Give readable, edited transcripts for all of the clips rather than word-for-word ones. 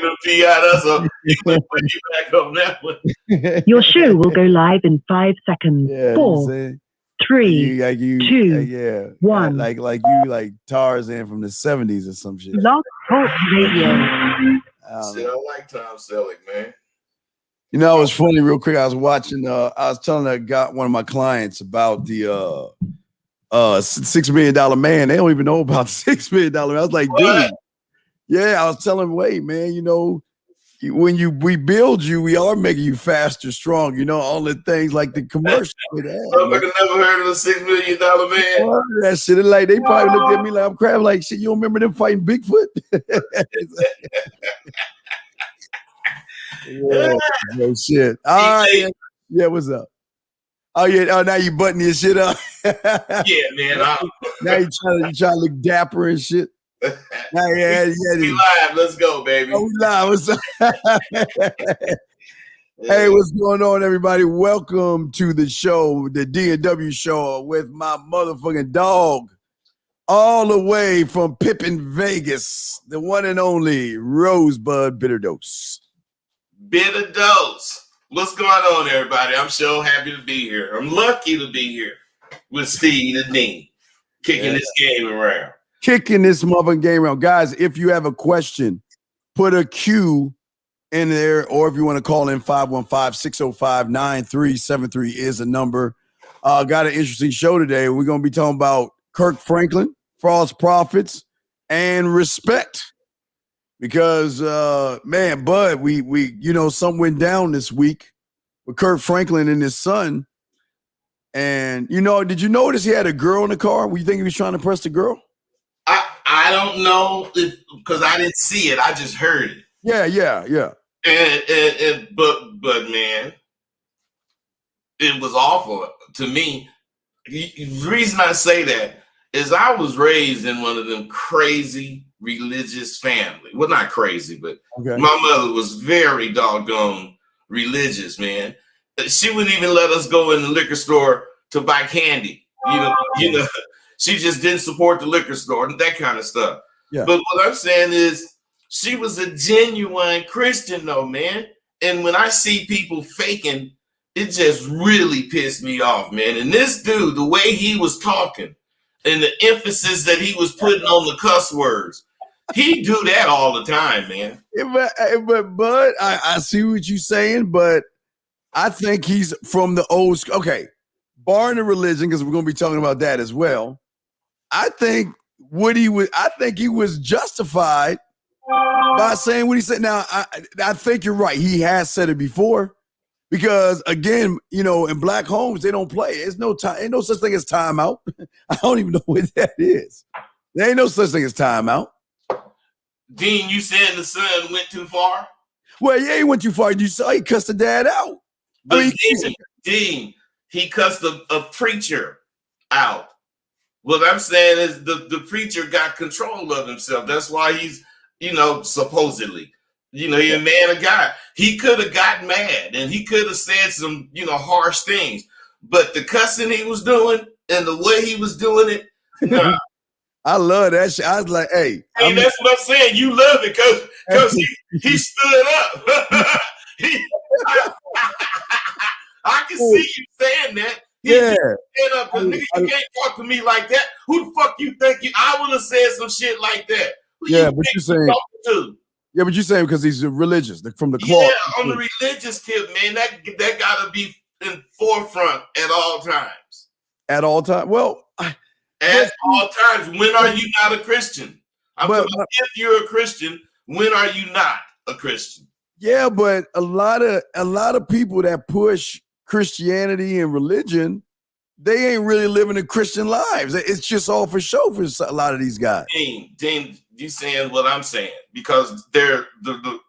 That's a you put you back on that one. Your show will go live in 5 seconds. Yeah, 4, 3, 2, yeah, 1. like you like Tarzan from the 70s or some shit. Blog Talk Radio. Shit, I like Tom Selleck, man. You know, it was funny. Real quick, I was watching. I was telling one of my clients about the $6 million man. They don't even know about the $6 million. I was like, dude, yeah. I was telling him, wait, man. You know, when we build you, we are making you faster, strong. You know, all the things like the commercial. I've never heard of the $6 million man. Oh, that shit, like they probably looked at me like I'm crap. Like, shit, you don't remember them fighting Bigfoot? Yeah, no shit. All right. Yeah, what's up? Oh yeah. Oh, now you button your shit up. Yeah, man. Now you trying to look dapper and shit. Now, yeah. We live. Let's go, baby. Oh, we live. What's up? Hey, what's going on, everybody? Welcome to the show, the D&W show, with my motherfucking dog, all the way from Pippin, Vegas, the one and only Rosebud Bitter Dose. Bitter Dose. What's going on, everybody? I'm so happy to be here. I'm lucky to be here with Steve the Dean, kicking this game around. Kicking this motherfucking game around. Guys, if you have a question, put a Q in there, or if you want to call in 515-605-9373 is the number. Got an interesting show today. We're going to be talking about Kirk Franklin, false prophets, and respect. Because, man, Bud, we something went down this week with Kirk Franklin and his son. And, did you notice he had a girl in the car? Were you think he was trying to impress the girl? I don't know because I didn't see it. I just heard it. Yeah. But man, it was awful to me. The reason I say that is I was raised in one of them crazy religious family. Well, not crazy, but my mother was very doggone religious, man. She wouldn't even let us go in the liquor store to buy candy. You know, she just didn't support the liquor store and that kind of stuff. Yeah. But what I'm saying is she was a genuine Christian though, man. And when I see people faking, it just really pissed me off, man. And this dude, the way he was talking and the emphasis that he was putting on the cuss words, he do that all the time, man. Yeah, but Bud, I see what you're saying, but I think he's from the old school. Okay, barring the religion, because we're going to be talking about that as well. I think he was justified by saying what he said. Now, I think you're right. He has said it before because, again, in black homes, they don't play. There's no time. Ain't no such thing as timeout. I don't even know what that is. There ain't no such thing as timeout. Dean, you saying the son went too far? Well, yeah, he went too far. You saw he cussed the dad out. But Dean, he cussed a preacher out. What I'm saying is the preacher got control of himself. That's why he's, supposedly, he's a man of God. He could have got mad and he could have said some, harsh things. But the cussing he was doing and the way he was doing it, nah. I love that shit. I was like, hey. That's what I'm saying. You love it because he stood up. I can see you saying that. Stand up, because nigga, you can't talk to me like that. Who the fuck you think I would have said some shit like that? Who but you're saying. Yeah, but you're saying because he's religious from the cloth. Yeah, on the religious tip, man, that gotta be in forefront at all times. At all times. Well. At all times. When are you not a Christian? If you're a Christian, when are you not a Christian? Yeah, but a lot of people that push Christianity and religion, they ain't really living the Christian lives. It's just all for show for a lot of these guys. Dean, you saying what I'm saying because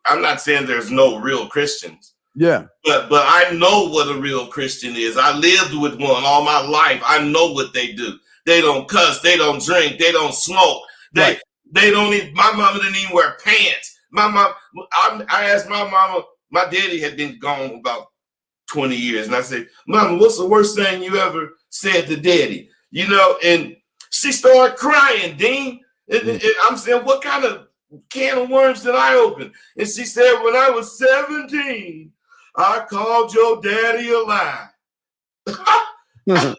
I'm not saying there's no real Christians. Yeah, but I know what a real Christian is. I lived with one all my life. I know what they do. They don't cuss. They don't drink. They don't smoke. They don't even. My mama didn't even wear pants. My mom. I asked my mama. My daddy had been gone about 20 years, and I said, "Mama, what's the worst thing you ever said to Daddy?" And she started crying. Dean, and I'm saying, what kind of can of worms that I opened. And she said, when I was 17, I called your daddy a lie. I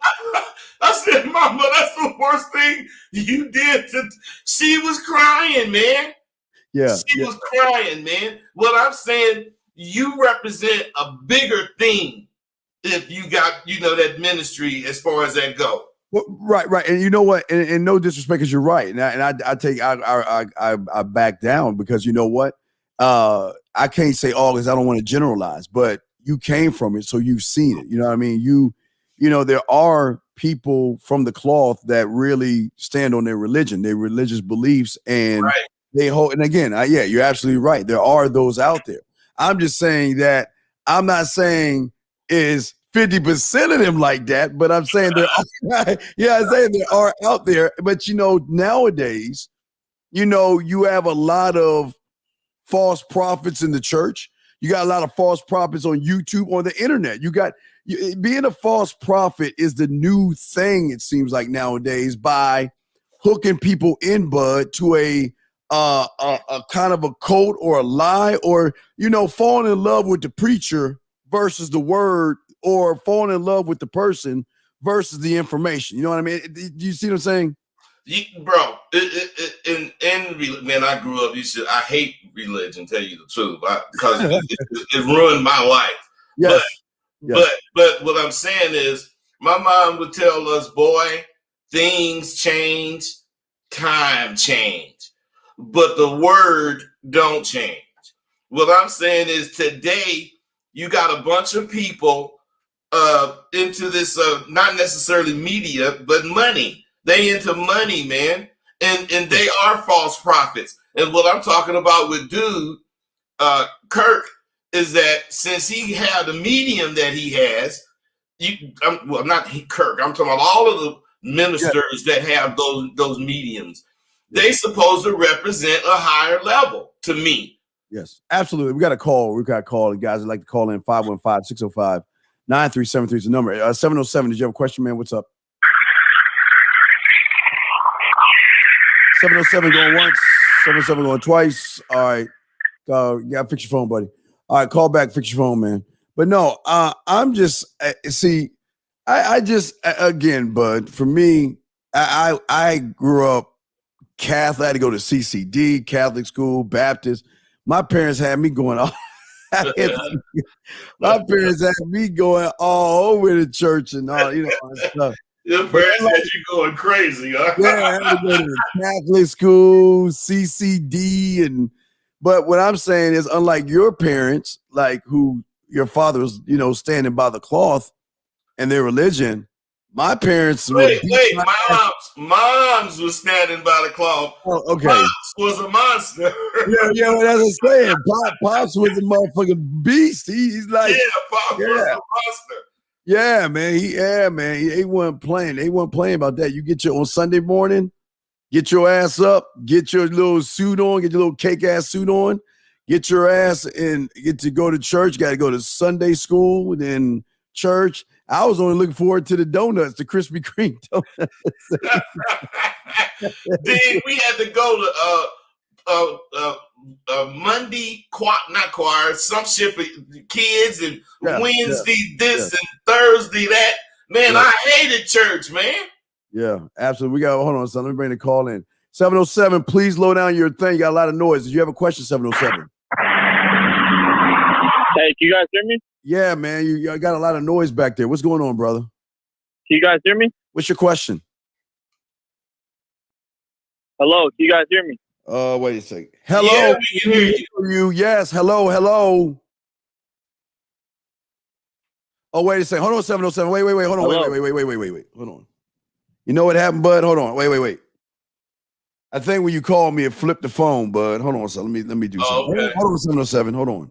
said, Mama, that's the worst thing you did. She was crying, man. Yeah. She was crying, man. What I'm saying, you represent a bigger thing if you got, that ministry as far as that go. Well, right. And you know what? And no disrespect, because you're right. And I back down, because you know what? I can't say all, because I don't want to generalize, but you came from it, so you've seen it. You know what I mean? There are people from the cloth that really stand on their religion, their religious beliefs, and they hold. And again, you're absolutely right. There are those out there. I'm just saying that I'm not saying is 50% of them like that, but I'm saying there are. I'm saying there are out there. But nowadays, you have a lot of false prophets in the church. You got a lot of false prophets on YouTube, on the internet. Being a false prophet is the new thing, it seems like nowadays, by hooking people in, bud, to a kind of a cult or a lie, or falling in love with the preacher versus the word, or falling in love with the person versus the information. You know what I mean? Do you see what I'm saying? Bro, man, I grew up. I hate religion, tell you the truth, because it ruined my life. Yes. But what I'm saying is, my mom would tell us, boy, things change, time change, but the word don't change. What I'm saying is, today you got a bunch of people into this, not necessarily media, but money. They into money, man, and they are false prophets. And what I'm talking about with dude Kirk is that since he had the medium that he has, not Kirk. I'm talking about all of the ministers that have those mediums. They supposed to represent a higher level to me. Yes, absolutely. We got a call. Guys would like to call in. 515-605-9373 is the number. 707. Did you have a question, man? What's up? 707 going once. 707 going twice. All right. You gotta fix your phone, buddy. All right, call back, fix your phone, man. But no, I'm just I just again, bud. For me, I grew up Catholic. I had to go to CCD, Catholic school, Baptist. My parents had me going all. My parents had me going all over the church and all, stuff. Your parents had you going crazy, huh? Yeah, I had to go to Catholic school, CCD, but what I'm saying is, unlike your parents, like who your father was, standing by the cloth and their religion, my parents moms was standing by the cloth. Oh, okay. Pops was a monster. Yeah, well, that's what I'm saying. Pops was a motherfucking beast. He's like, Pops was a monster. Yeah, man. He wasn't playing. They weren't playing about that. You get on Sunday morning, get your ass up, get your little suit on, get your little cake ass suit on, get your ass and get to go to church. Got to go to Sunday school and then church. I was only looking forward to the donuts, the Krispy Kreme donuts. Then we had to go to Monday not choir, some shit for kids, and Wednesday this and Thursday that. Man, I hated church, man. Yeah, absolutely. Hold on, son. Let me bring the call in. 707, please low down your thing. You got a lot of noise. Did you have a question, 707? Hey, can you guys hear me? Yeah, man. You got a lot of noise back there. What's going on, brother? Can you guys hear me? What's your question? Hello, can you guys hear me? Wait a second. Hello. Yeah, we can hear you. Yes. Hello. Oh, wait a second. Hold on, 707. Wait. Hold on. Hello? Wait. Hold on. You know what happened, bud? Hold on. Wait. I think when you called me, it flipped the phone, bud. Hold on, so let me do something. Okay. Hold on, 707. Hold on.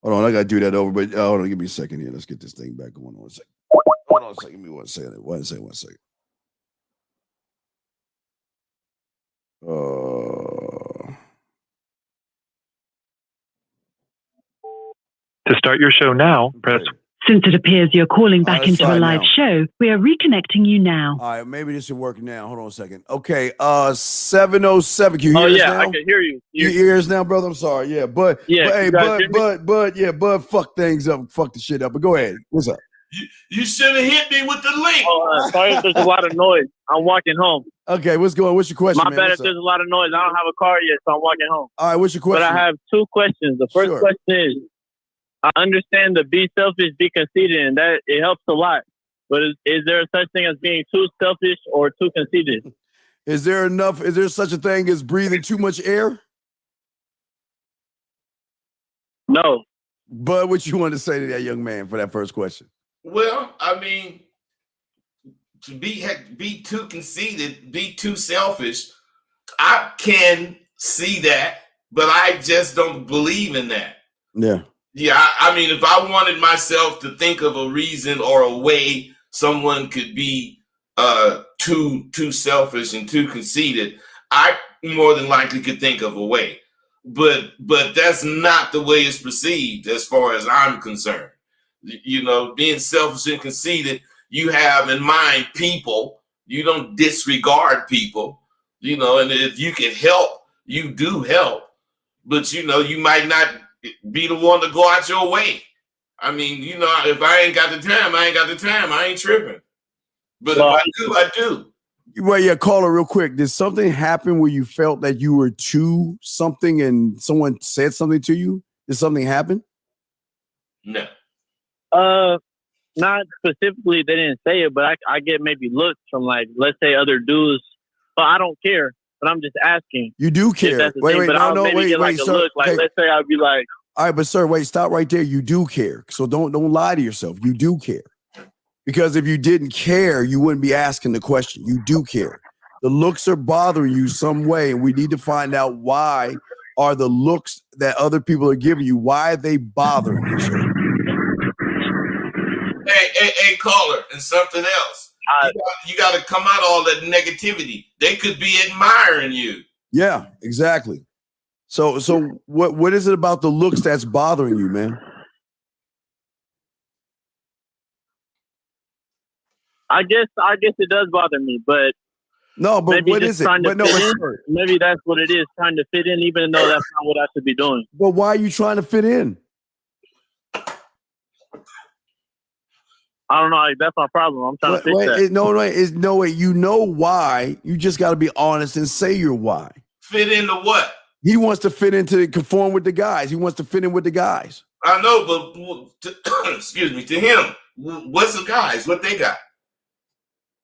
I gotta do that over, but hold on, give me a second here. Let's get this thing back going on a second. Hold on a second. Give me one second. One second. To start your show now, press Since it appears you're calling back let's into try a it live now. show, we are reconnecting you now. All right, maybe this should work now. Hold on a second. Okay, 707. Can you hear us now? I can hear you. You hear us now, brother? I'm sorry. Yeah, but you guys hear me? Bud, fuck things up, fuck the shit up. But go ahead. What's up? You should have hit me with the link. Sorry if there's a lot of noise. I'm walking home. Okay, what's your question? My man? bad What's if there's a lot of noise. I don't have a car yet, so I'm walking home. All right, what's your question? But I have two questions. The first question is, I understand the be selfish, be conceited, and that it helps a lot. But is there such thing as being too selfish or too conceited? Is there such a thing as breathing too much air? No. But what you want to say to that young man for that first question? Well, I mean, to be too conceited, be too selfish, I can see that, but I just don't believe in that. Yeah. Yeah, I mean, if I wanted myself to think of a reason or a way someone could be too selfish and too conceited, I more than likely could think of a way. But that's not the way it's perceived as far as I'm concerned. You know, being selfish and conceited, you have in mind people. You don't disregard people, you know, and if you can help, you do help. But, you know, you might not be the one to go out your way. I mean, you know, if I ain't got the time, I ain't got the time. I ain't tripping. But if I do, I do. Well, yeah, caller, real quick. Did something happen where you felt that you were too something and someone said something to you? Did something happen? No. Not specifically. They didn't say it, but I get maybe looks from, like, let's say other dudes. But I don't care. But I'm just asking. You do care. Wait, wait, sir. Look. Like, let's say I'd be like, all right, but sir, wait, stop right there. You do care. So don't lie to yourself. You do care. Because if you didn't care, you wouldn't be asking the question. You do care. The looks are bothering you some way, and we need to find out why are the looks that other people are giving you, why are they bothering you, sir? Hey, caller, and something else. You got to come out all that negativity. They could be admiring you. Yeah, exactly. So what is it about the looks that's bothering you, man? I guess it does bother me, but no, but what is it? But no, maybe that's what it is, trying to fit in, even though that's not what I should be doing. But why are you trying to fit in? I don't know. That's my problem. I'm trying to fix that. No way. You know why. You just got to be honest and say your why. Fit into what? He wants to fit into conform with the guys. He wants to fit in with the guys. I know, but excuse me, to him, what's the guys? What they got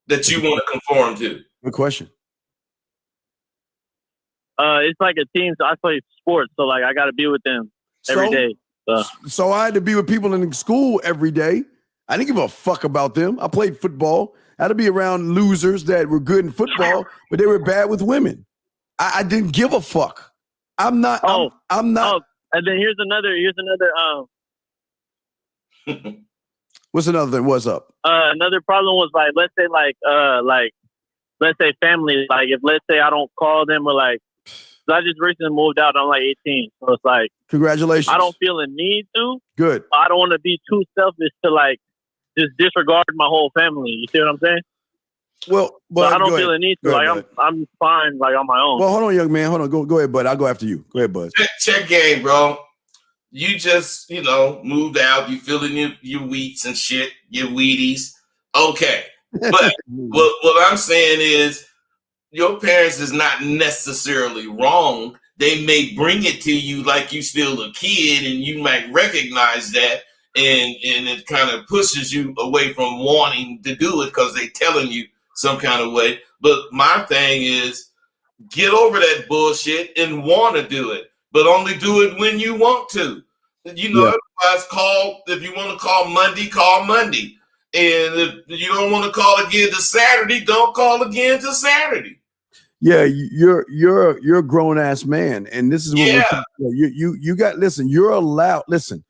that you want to conform to? Good question. It's like a team. So I play sports, so like I got to be with them every day. So I had to be with people in school every day. I didn't give a fuck about them. I played football. I had to be around losers that were good in football, but they were bad with women. I didn't give a fuck. I'm not. I'm not. And then here's another. What's another thing? What's up? Another problem was like, let's say family. Like, if let's say I don't call them, or like, I just recently moved out. I'm like 18, so it's like, congratulations. I don't feel a need to. Good. I don't want to be too selfish to like just disregard my whole family. You see what I'm saying? Well, but I don't feel a need to. Like, I'm fine, like, on my own. Well, hold on, young man. Hold on. Go ahead, bud. I'll go after you. Go ahead, bud. Check game, bro. You just, moved out. You feeling your wheats and shit, your Wheaties. Okay. But what I'm saying is your parents is not necessarily wrong. They may bring it to you like you still a kid, and you might recognize that, and it kind of pushes you away from wanting to do it because they're telling you some kind of way. But my thing is, get over that bullshit and want to do it, but only do it when you want to. Otherwise, if you want to call Monday. And if you don't want to call again to Saturday, don't call again to Saturday. Yeah, you're a grown ass man, and this is what we're talking about. You got, listen. You're allowed. Listen,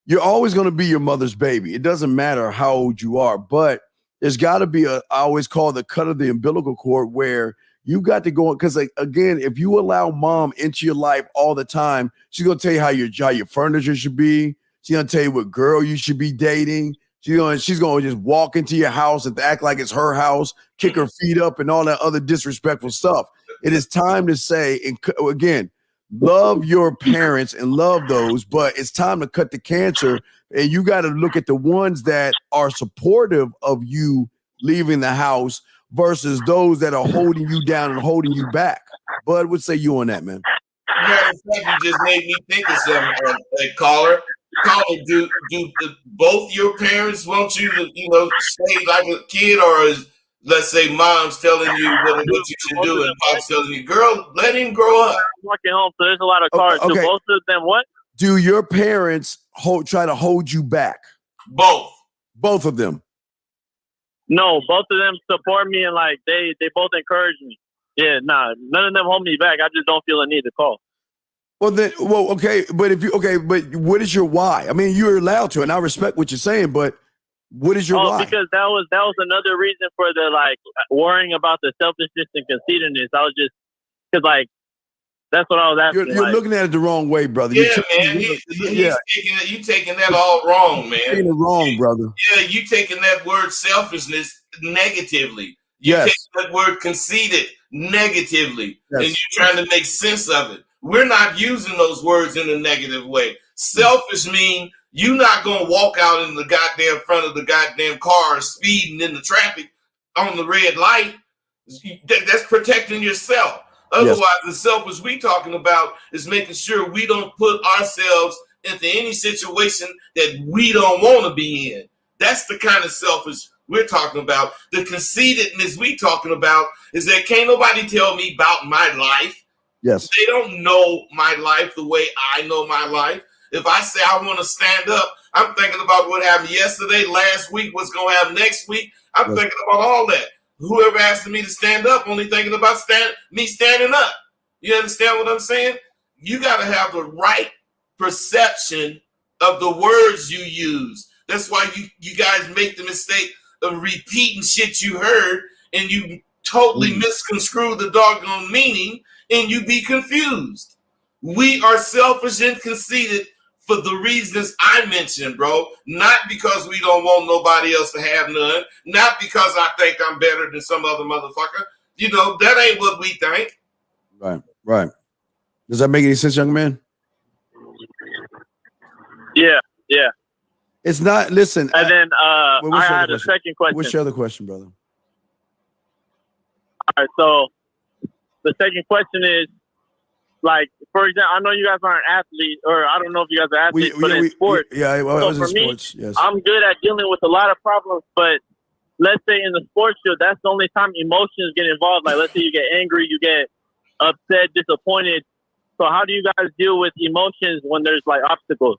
you're always going to be your mother's baby. It doesn't matter how old you are, but there's got to be I always call the cut of the umbilical cord, where you got to go, because again, if you allow mom into your life all the time, she's gonna tell you how your furniture should be. She's gonna tell you what girl you should be dating, she's gonna just walk into your house and act like it's her house, kick her feet up, and all that other disrespectful stuff. It is time to say, and again, love your parents and love those, but it's time to cut the cancer. And you got to look at the ones that are supportive of you leaving the house versus those that are holding you down and holding you back. Bud, what say you on that, man? Matter of fact, you just made me think of something, caller. Caller, do both your parents want you to, stay like a kid, or is, let's say, mom's telling you what you should do and pop's telling you, girl, let him grow up? I'm walking home, so there's a lot of cars. Okay. Do both of them what? Do your parents try to hold you back? Both. Both of them? No, both of them support me, and like they both encourage me. Yeah, none of them hold me back. I just don't feel a need to call. Okay, but what is your why? I mean, you're allowed to, and I respect what you're saying, but what is your why? Because that was another reason for the worrying about the selfishness and conceitedness. I was just because that's what I was asking. You're looking at it the wrong way, brother. Yeah, man. You taking that all wrong, man. You're taking it wrong, brother. Yeah, you taking that word selfishness negatively. Yes. Taking that word conceited negatively, yes. And you're trying to make sense of it. We're not using those words in a negative way. Selfish mean you're not going to walk out in the goddamn front of the goddamn car speeding in the traffic on the red light. That's protecting yourself. Otherwise, the selfish we talking about is making sure we don't put ourselves into any situation that we don't want to be in. That's the kind of selfish we're talking about. The conceitedness we talking about is that can't nobody tell me about my life. Yes. They don't know my life the way I know my life. If I say I want to stand up, I'm thinking about what happened yesterday, last week, what's going to happen next week. I'm thinking about all that. Whoever asked me to stand up, only thinking about me standing up. You understand what I'm saying? You got to have the right perception of the words you use. That's why you guys make the mistake of repeating shit you heard, and you totally misconstrue the doggone meaning, and you be confused. We are selfish and conceited for the reasons I mentioned, bro. Not because we don't want nobody else to have none. Not because I think I'm better than some other motherfucker. That ain't what we think. Right. Does that make any sense, young man? Yeah. It's not, listen. And then I had a second question. What's your other question, brother? All right, so the second question is, for example, I know you guys aren't athletes, or I don't know if you guys are athletes, but in sports. I was in sports, yes. I'm good at dealing with a lot of problems, but let's say in the sports field, that's the only time emotions get involved. Let's say you get angry, you get upset, disappointed. So how do you guys deal with emotions when there's obstacles?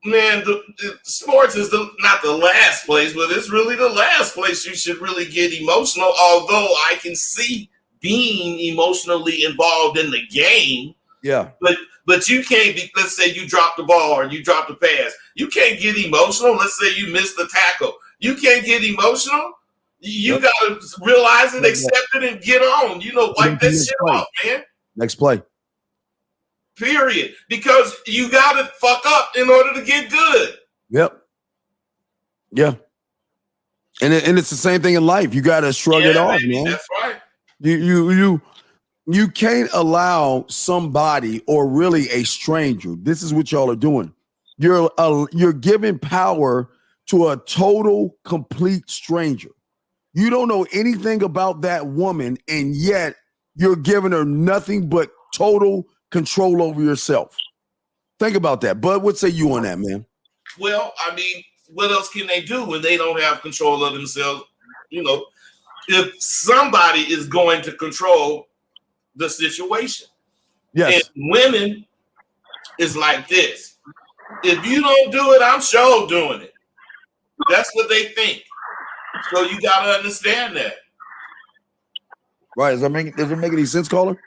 Man, the sports is not the last place, but it's really the last place you should really get emotional. Although I can see being emotionally involved in the game. Yeah. But you can't be, let's say you drop the ball or you drop the pass. You can't get emotional. Let's say you missed the tackle. You can't get emotional. You got to realize it, accept it, and get on. Wipe that shit off, man. Next play. Period. Because you got to fuck up in order to get good. Yep. Yeah. And it's the same thing in life. You got to shrug it off, man. That's right. You can't allow somebody, or really a stranger. This is what y'all are doing. You're giving power to a total, complete stranger. You don't know anything about that woman, and yet you're giving her nothing but total control over yourself. Think about that. Bud, what say you on that, man? Well, I mean, what else can they do when they don't have control of themselves? If somebody is going to control the situation. Yes. And women is like this. If you don't do it, I'm sure doing it. That's what they think. So you got to understand that. Right. Does it make any sense, caller?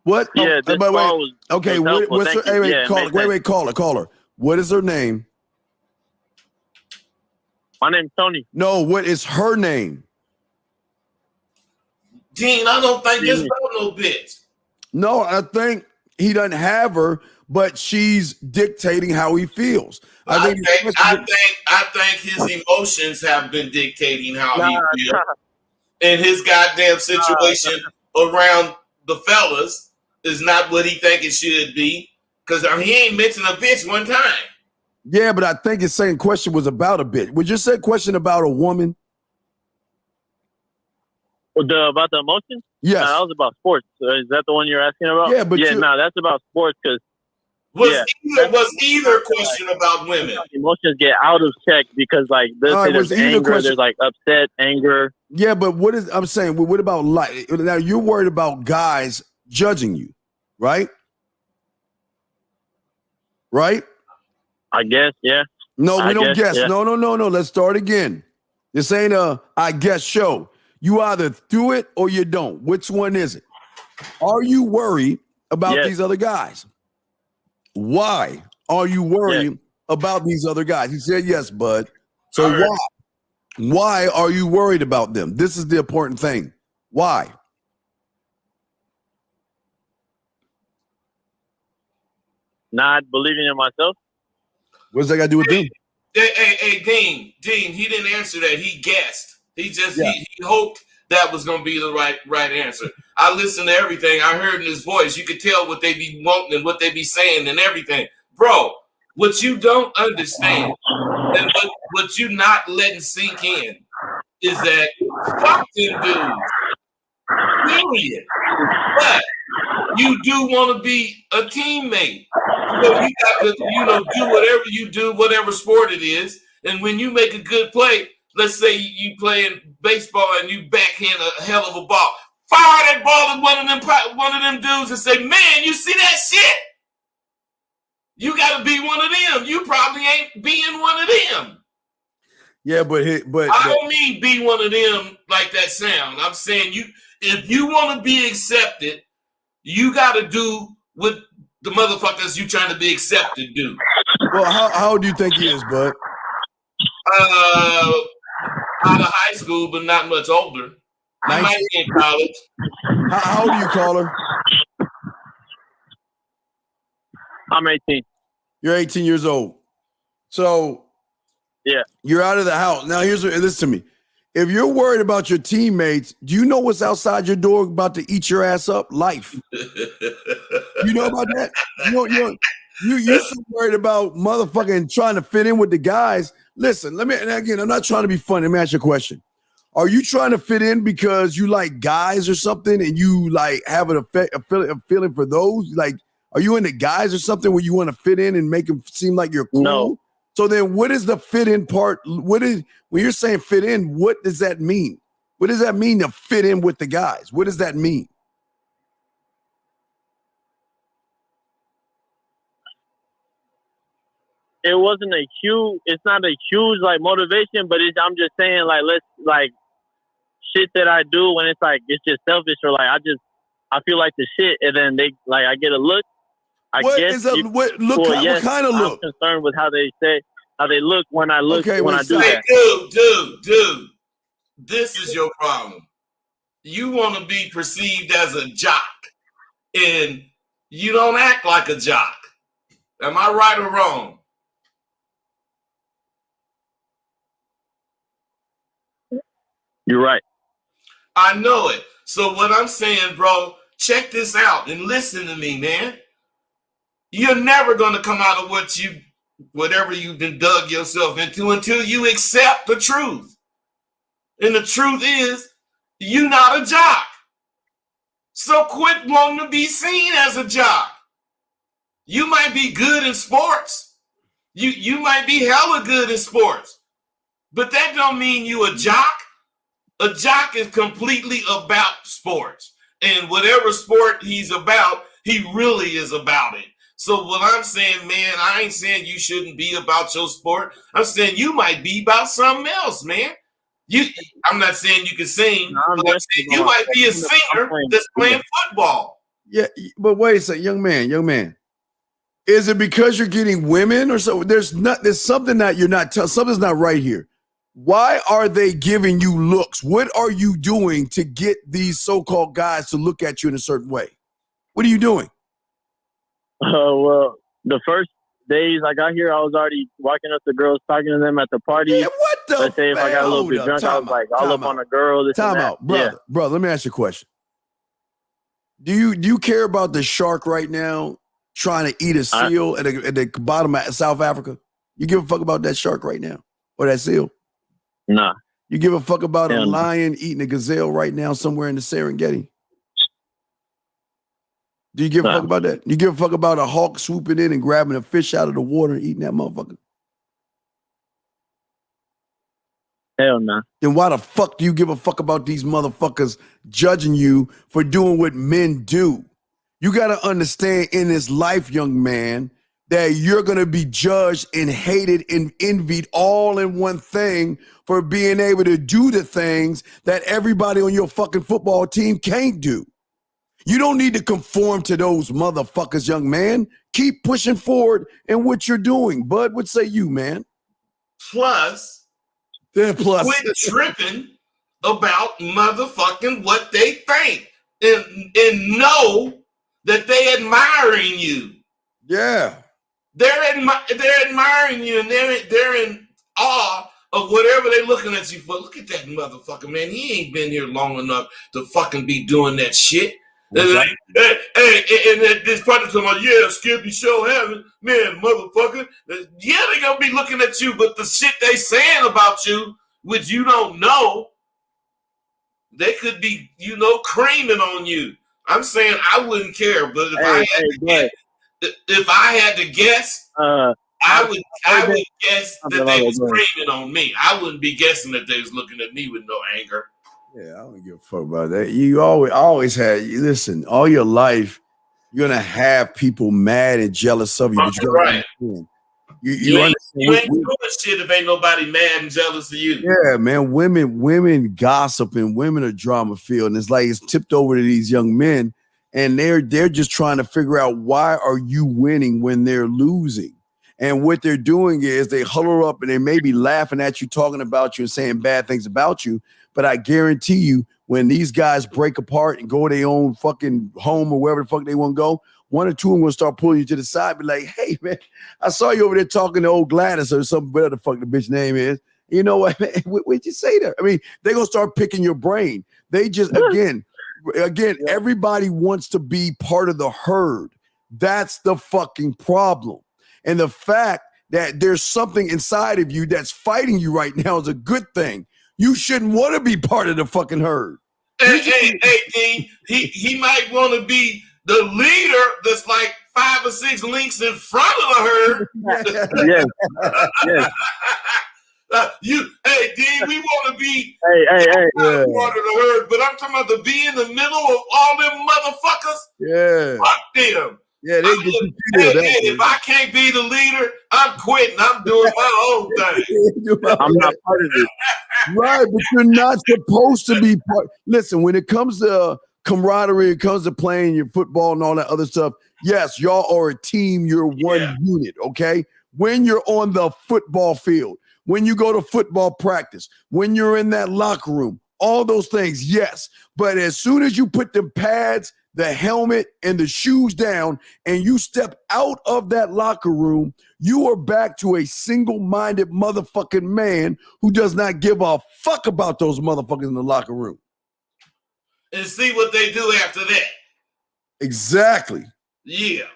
What? Yeah. Wait. Okay. What's her? Caller. What is her name? My name's Tony. No. What is her name? Dean, I don't think it's about no bitch. No, I think he doesn't have her, but she's dictating how he feels. I think his emotions have been dictating how he feels. And his goddamn situation around the fellas is not what he think it should be. Because he ain't mentioned a bitch one time. Yeah, but I think his second question was about a bitch. Was your second question about a woman? About the emotions? Yes. No, that was about sports. Is that the one you're asking about? Yeah, but that's about sports because was either question about women? Emotions get out of check because there's anger, there's upset, anger. Yeah, but I'm saying, what about life? Now you're worried about guys judging you, right? Right? I guess, yeah. No, we don't guess. Yeah. No. Let's start again. This ain't a I guess show. You either do it or you don't. Which one is it? Are you worried about these other guys? Why are you worried about these other guys? He said yes, bud. So why? Why are you worried about them? This is the important thing. Why? Not believing in myself. What's that got to do with them? Hey, Dean, he didn't answer that. He guessed. He just he hoped that was going to be the right answer. I listened to everything. I heard in his voice. You could tell what they be wanting and what they be saying and everything. Bro, what you don't understand and what you not letting sink in is that fuck them dudes. Period. But you do want to be a teammate. So you got to, do whatever you do, whatever sport it is. And when you make a good play, let's say you playing baseball and you backhand a hell of a ball. Fire that ball at one of them dudes and say, man, you see that shit? You got to be one of them. You probably ain't being one of them. Yeah, but I don't mean be one of them like that sound. I'm saying if you want to be accepted, you got to do what the motherfuckers you trying to be accepted do. Well, how old do you think he is, bud? Out of high school, but not much older. He might be in college. How old do you call her? I'm 18. You're 18 years old. So you're out of the house. Now listen to me. If you're worried about your teammates, do you know what's outside your door about to eat your ass up? Life. You know about that? You're so worried about motherfucking trying to fit in with the guys. Listen, I'm not trying to be funny. Let me ask you a question. Are you trying to fit in because you like guys or something and you like have a feeling for those? Like, are you into guys or something where you want to fit in and make them seem like you're cool? No. So then what is the fit in part? When you're saying fit in, what does that mean? What does that mean to fit in with the guys? What does that mean? It wasn't it's not a huge motivation, but I'm just saying shit that I do when it's just selfish or I feel like the shit and then I get a look. What kind of look? I'm concerned with how they look when I look when I do that. Dude, this is your problem. You want to be perceived as a jock, and you don't act like a jock. Am I right or wrong? You're right. I know it. So what I'm saying, bro, check this out and listen to me, man. You're never going to come out of whatever you've been dug yourself into until you accept the truth. And the truth is, you're not a jock. So quit wanting to be seen as a jock. You might be good in sports. You might be hella good in sports. But that don't mean you a jock. A jock is completely about sports. And whatever sport he's about, he really is about it. So what I'm saying, man, I ain't saying you shouldn't be about your sport. I'm saying you might be about something else, man. I'm not saying you can sing, but I'm saying you might be a singer that's playing football. Yeah, but wait a second, young man. Is it because you're getting women or so? There's something that you're not something's not right here. Why are they giving you looks? What are you doing to get these so-called guys to look at you in a certain way? What are you doing? Well, the first days I got here, I was already walking up to girls, talking to them at the party. Yeah, what the? Let's say if I got a little hold bit up, drunk, I was like all up on a girl. This and Time that. out, brother. Brother, let me ask you a question. Do you care about the shark right now trying to eat a seal at the bottom of South Africa? You give a fuck about that shark right now or that seal? Nah. You give a fuck about a lion eating a gazelle right now somewhere in the Serengeti? Do you give a fuck about that? You give a fuck about a hawk swooping in and grabbing a fish out of the water and eating that motherfucker? Hell no. Then why the fuck do you give a fuck about these motherfuckers judging you for doing what men do? You got to understand in this life, young man, that you're going to be judged and hated and envied all in one thing for being able to do the things that everybody on your fucking football team can't do. You don't need to conform to those motherfuckers, young man. Keep pushing forward in what you're doing. Bud, what say you, man? Plus, quit tripping about motherfucking what they think and know that they admiring you. Yeah. They're admiring you and they're in awe of whatever they're looking at you for. Look at that motherfucker, man. He ain't been here long enough to fucking be doing that shit. And like, and this partner talking about, yeah, Skippy show having, man, motherfucker. Yeah, they gonna be looking at you, but the shit they saying about you, which you don't know, they could be, creaming on you. I'm saying I wouldn't care, but if I had to guess, I would guess that they was screaming on me. I wouldn't be guessing that they was looking at me with no anger. Yeah, I don't give a fuck about that. You always had. Listen, all your life, you're gonna have people mad and jealous of you. But you right. You ain't doing shit if ain't nobody mad and jealous of you. Yeah, man. Women gossip and women are drama filled, and it's tipped over to these young men, and they're just trying to figure out why are you winning when they're losing. And what they're doing is they huddle up and they may be laughing at you, talking about you and saying bad things about you. But I guarantee you, when these guys break apart and go to their own fucking home or wherever the fuck they want to go, one or two of them will start pulling you to the side, be like, hey, man, I saw you over there talking to old Gladys or something, whatever the fuck the bitch name is. You know what, man? What'd you say there? I mean, they're going to start picking your brain. They just, again, everybody wants to be part of the herd. That's the fucking problem. And the fact that there's something inside of you that's fighting you right now is a good thing. You shouldn't want to be part of the fucking herd. Hey, Dean, he might want to be the leader that's like 5 or 6 links in front of the herd. Yes. Hey, Dean, we want to be part of the herd, but I'm talking about to be in the middle of all them motherfuckers. Yeah. Fuck them. Yeah, if I can't be the leader, I'm quitting. I'm doing my own thing. I'm not part of it. Right, but you're not supposed to be part. Listen, when it comes to camaraderie, it comes to playing your football and all that other stuff, yes, y'all are a team. You're one unit, okay? When you're on the football field, when you go to football practice, when you're in that locker room, all those things, yes. But as soon as you put the pads, the helmet, and the shoes down, and you step out of that locker room, you are back to a single-minded motherfucking man who does not give a fuck about those motherfuckers in the locker room. And see what they do after that. Exactly. Yeah.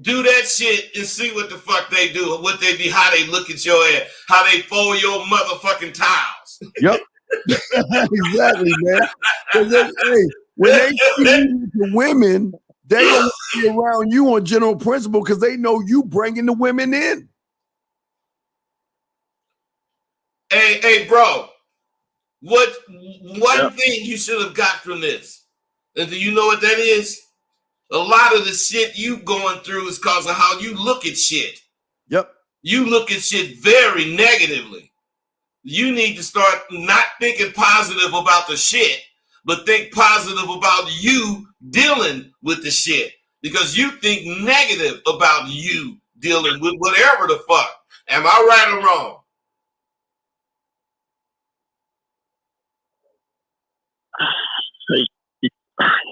Do that shit and see what the fuck they do, what they do, how they look at your ass, how they fold your motherfucking tiles. Yep. Exactly, man. When they see you with the women, they don't be around you on general principle because they know you bringing the women in. Hey, bro. One thing you should have got from this, and do you know what that is? A lot of the shit you going through is because of how you look at shit. Yep. You look at shit very negatively. You need to start not thinking positive about the shit, but think positive about you dealing with the shit. Because you think negative about you dealing with whatever the fuck. Am I right or wrong?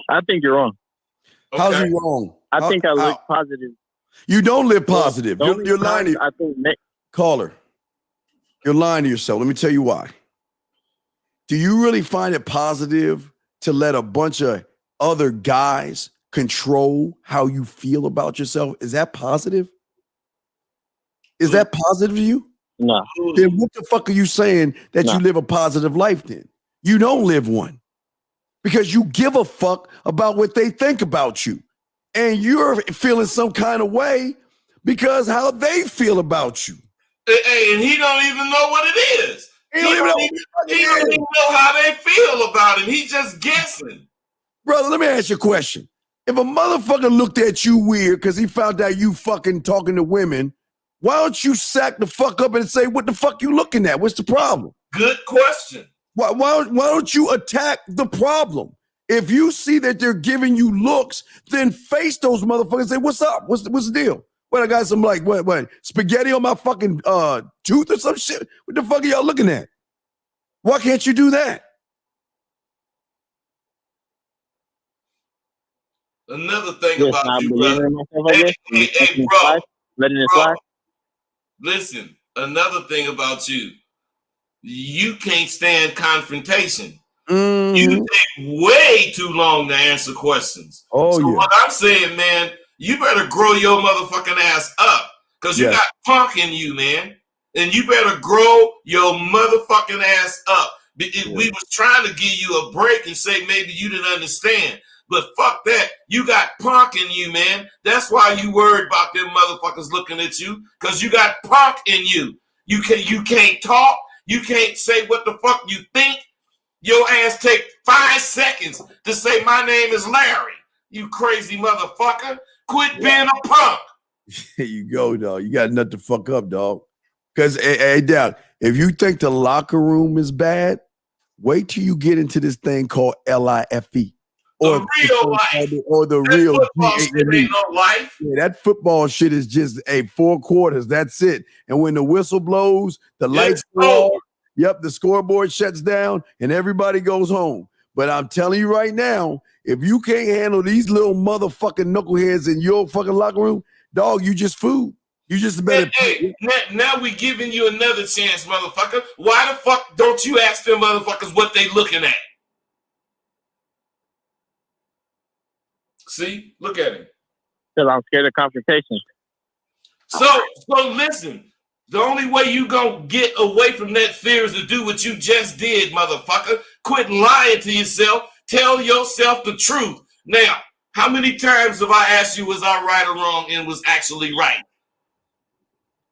I think you're wrong. Okay. How's he wrong? I think I look positive. You don't live positive. Well, You're lying to I think caller. You're lying to yourself. Let me tell you why. Do you really find it positive to let a bunch of other guys control how you feel about yourself? Is that positive? Is that positive to you? no. Then what the fuck are you saying that you live a positive life then? You don't live one because you give a fuck about what they think about you. And you're feeling some kind of way because how they feel about you. Hey, and he don't even know what it is. He don't even know how they feel about him. He's just guessing. Brother, let me ask you a question. If a motherfucker looked at you weird because he found out you fucking talking to women, why don't you sack the fuck up and say, what the fuck you looking at? What's the problem? Good question. Why don't you attack the problem? If you see that they're giving you looks, then face those motherfuckers and say, what's up? What's the deal? What, I got some like, what, spaghetti on my fucking tooth or some shit? What the fuck are y'all looking at? Why can't you do that? Another thing about you, brother. Hey, bro. Letting it slide. Listen, another thing about you. You can't stand confrontation. You take way too long to answer questions. What I'm saying, man, you better grow your motherfucking ass up because you got punk in you, man. And you better grow your motherfucking ass up. We was trying to give you a break and say maybe you didn't understand. But fuck that. You got punk in you, man. That's why you worried about them motherfuckers looking at you because you got punk in you. You can't talk. You can't say what the fuck you think. Your ass take 5 seconds to say my name is Larry. You crazy motherfucker. Quit being a punk. There you go, dog. You got nothing to fuck up, dog. Because, hey, Dad, if you think the locker room is bad, wait till you get into this thing called 𝐿IFE. Or the real life. Or the that real football shit ain't no life. Yeah, that football shit is just 4 quarters. That's it. And when the whistle blows, the lights go off. Yep, the scoreboard shuts down and everybody goes home. But I'm telling you right now, if you can't handle these little motherfucking knuckleheads in your fucking locker room, dog, you just food. You just better. Hey, now we giving you another chance, motherfucker. Why the fuck don't you ask them motherfuckers what they looking at? See, look at him. Because I'm scared of confrontation. So listen. The only way you gonna get away from that fear is to do what you just did, motherfucker. Quit lying to yourself. Tell yourself the truth. Now, how many times have I asked you was I right or wrong and was actually right?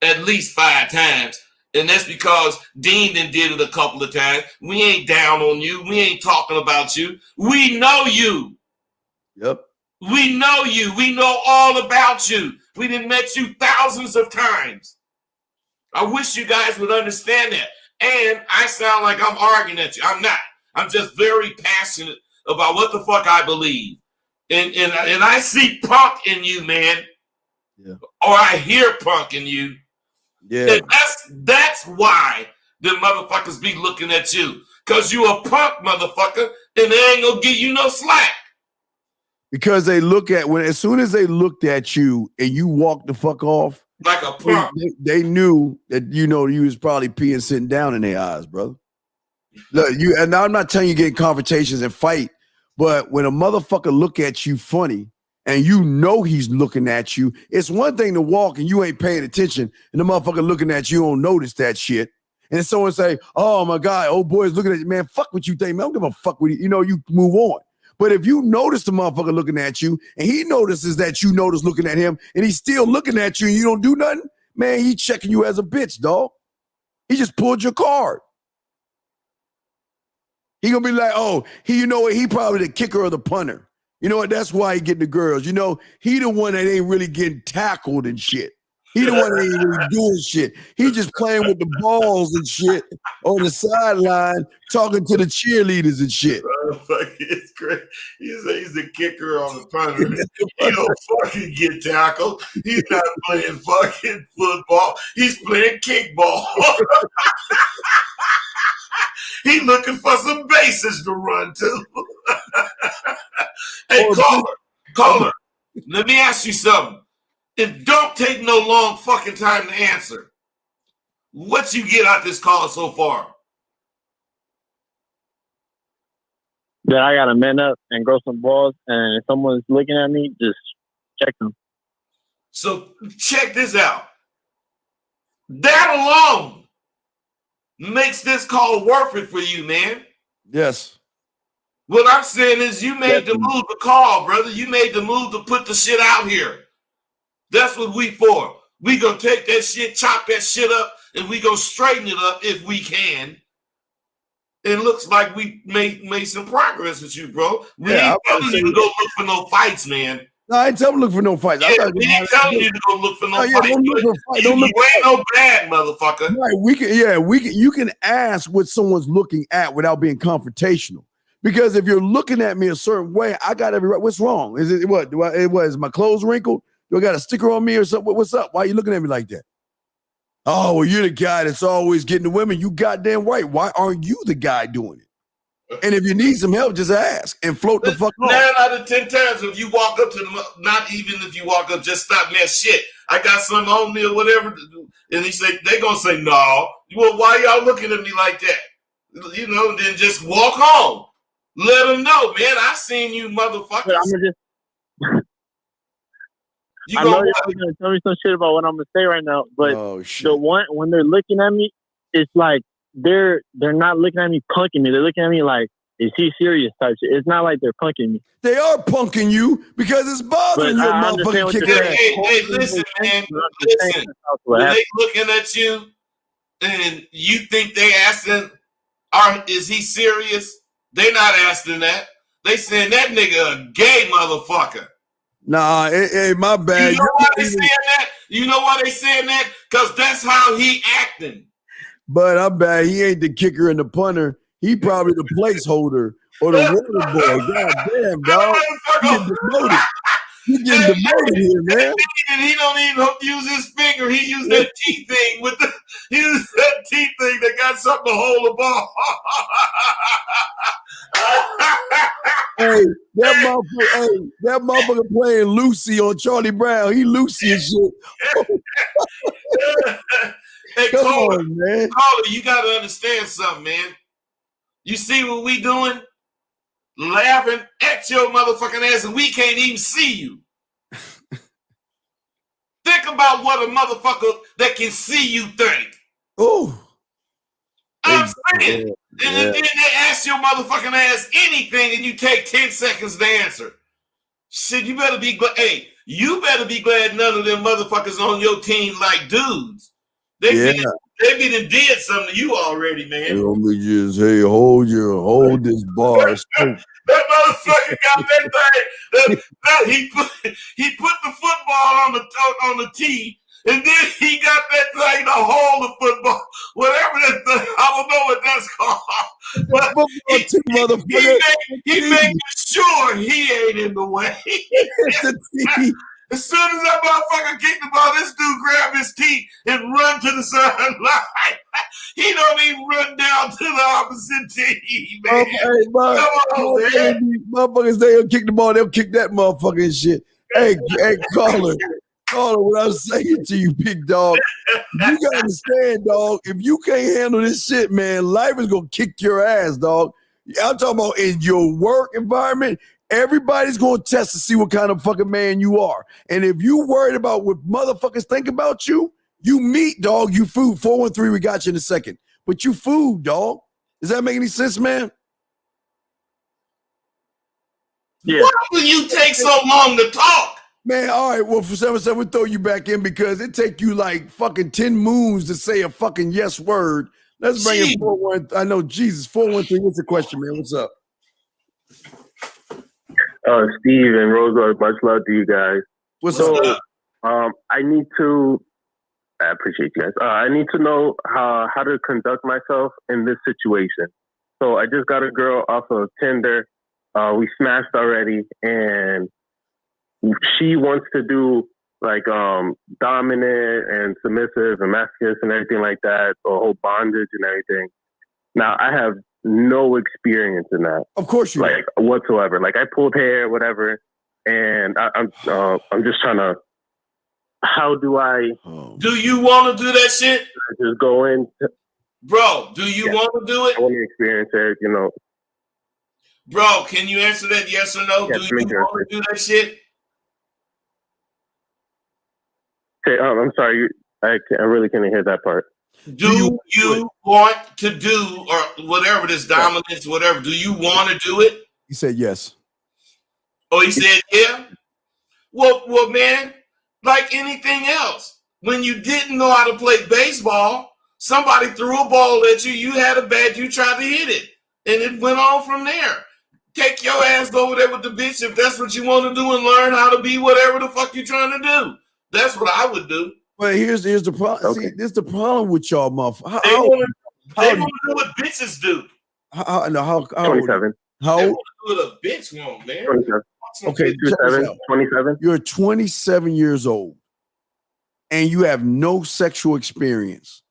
At least 5 times. And that's because Dean done did it a couple of times. We ain't down on you. We ain't talking about you. We know you. Yep. We know you. We know all about you. We done met you thousands of times. I wish you guys would understand that. And I sound like I'm arguing at you. I'm not. I'm just very passionate about what the fuck I believe. And I see punk in you, man. Yeah. Or I hear punk in you. Yeah. And that's why the motherfuckers be looking at you. Because you a punk motherfucker and they ain't gonna give you no slack. Because they look at as soon as they looked at you and you walked the fuck off, like a punk. They knew that you was probably peeing sitting down in their eyes, brother. Look, and now I'm not telling you get in confrontations and fight, but when a motherfucker look at you funny and you know he's looking at you, it's one thing to walk and you ain't paying attention and the motherfucker looking at you don't notice that shit. And someone say, "Oh my God, old boy's looking at you, man. Fuck what you think, man. I don't give a fuck with you. You move on." But if you notice the motherfucker looking at you and he notices that you notice looking at him and he's still looking at you and you don't do nothing, man, he checking you as a bitch, dog. He just pulled your card. He gonna be like, oh, he probably the kicker or the punter. You know what? That's why he getting the girls. He the one that ain't really getting tackled and shit. He the one that ain't really doing shit. He just playing with the balls and shit on the sideline, talking to the cheerleaders and shit. It's great. He's the kicker on the punter. He don't fucking get tackled. He's not playing fucking football. He's playing kickball. He looking for some bases to run to. Hey, caller, let me ask you something. And don't take no long fucking time to answer. What you get out this call so far? That I gotta man up and grow some balls, and if someone's looking at me, just check them. So check this out. That alone makes this call worth it for you, man. Yes. What I'm saying is you made the move to call, brother. You made the move to put the shit out here. That's what we for. We gonna take that shit, chop that shit up, and we gonna straighten it up if we can. It looks like we made some progress with you, bro. We ain't telling you to go look for no fights, man. No, I ain't telling you to look for no fights. Yeah, we ain't telling you to go look for no fights. Don't look for fight. You ain't no bad motherfucker. Right, you can ask what someone's looking at without being confrontational. Because if you're looking at me a certain way, I got every right. What's wrong? Is it what? Is my clothes wrinkled? Do I got a sticker on me or something? What's up? Why are you looking at me like that? Oh, well, you're the guy that's always getting the women. You goddamn right. Why aren't you the guy doing it? And if you need some help, just ask and float the fuck off. 9 out of 10 times, if you walk up to them, not even if you walk up, just stop that shit. I got something on me or whatever. And they gonna say, no. Well, why y'all looking at me like that? You know, then just walk home. Let them know, man. I seen you motherfuckers. I know you're gonna tell me some shit about what I'm gonna say right now, but the one when they're looking at me, it's like they're not looking at me punking me. They're looking at me like, is he serious type shit. It's not like they're punking me. They are punking you because it's bothering you, motherfucking kick ass. Hey, listen, man. Listen. When they looking at you and you think they asking, is he serious? They not asking that. They saying that nigga a gay motherfucker. Nah, hey, my bad. You know why they saying that? You know why they saying that? Because that's how he acting. But I'm bad. He ain't the kicker and the punter. He probably the placeholder or the water boy. God damn, dog. He getting demoted. He getting demoted here, man. And he don't even use his finger. He used that teeth thing he used that teeth thing that got something to hold the ball. Hey, that motherfucker playing Lucy on Charlie Brown. He Lucy and shit. Hey, Come on, man. Caller, you got to understand something, man. You see what we doing? Laughing at your motherfucking ass, and we can't even see you. Think about what a motherfucker that can see you think. Oh, I'm saying. And then they ask your motherfucking ass anything, and you take 10 seconds to answer. Shit, you better be glad. Hey, you better be glad none of them motherfuckers on your team like dudes. They be done did something to you already, man. Let me just hold this bar. That motherfucker got that thing. He put the football on the tee, and then he got that thing to hold the football. Whatever that thing, I don't know what that's called. But he making sure he ain't in the way. As soon as that motherfucker kicked the ball, this dude grabbed his teeth and run to the sideline. He don't even run down to the opposite team, man. Come on, man. Motherfuckers, they'll kick the ball, they'll kick that motherfucking shit. Hey, caller, what I'm saying to you, big dog, you gotta understand, dog, if you can't handle this shit, man, life is gonna kick your ass, dog. I'm talking about in your work environment. Everybody's going to test to see what kind of fucking man you are. And if you worried about what motherfuckers think about you, you meat, dog, you food. 413, we got you in a second. But you food, dog. Does that make any sense, man? Yeah. Why will you take so long to talk? Man, all right, well, for 7-7, we'll throw you back in because it take you like fucking 10 moons to say a fucking yes word. Let's bring in 413. I know, Jesus, 413, what's the question, man? What's up? Steve and Rosa, much love to you guys. What's up? I appreciate you guys. I need to know how to conduct myself in this situation. So I just got a girl off of Tinder. We smashed already, and she wants to do like dominant and submissive and masochist and everything like that, or whole bondage and everything. Now I have no experience in that. Of course you like do. Whatsoever. Like I pulled hair, whatever, and I'm just trying to how do I Do you want to do that shit? just go in? Bro, do you want to do it? I want to experience it, you know. Bro, can you answer that yes or no? Yeah, Do you want to do that shit? Okay, I'm sorry. I really can't hear that part. Do you want to do, or whatever, this dominance, whatever, do you want to do it? He said yes. Oh, he said yeah? Well, man, like anything else, when you didn't know how to play baseball, somebody threw a ball at you, you had a bat, you tried to hit it, and it went on from there. Take your ass over there with the bitch if that's what you want to do and learn how to be whatever the fuck you're trying to do. That's what I would do. But here's the problem. See, this is the problem with y'all, motherfuckers. They want to do what bitches do. How 27. How They old? want to do what a bitch want, man. 27. Okay, 27. You're 27 years old and you have no sexual experience.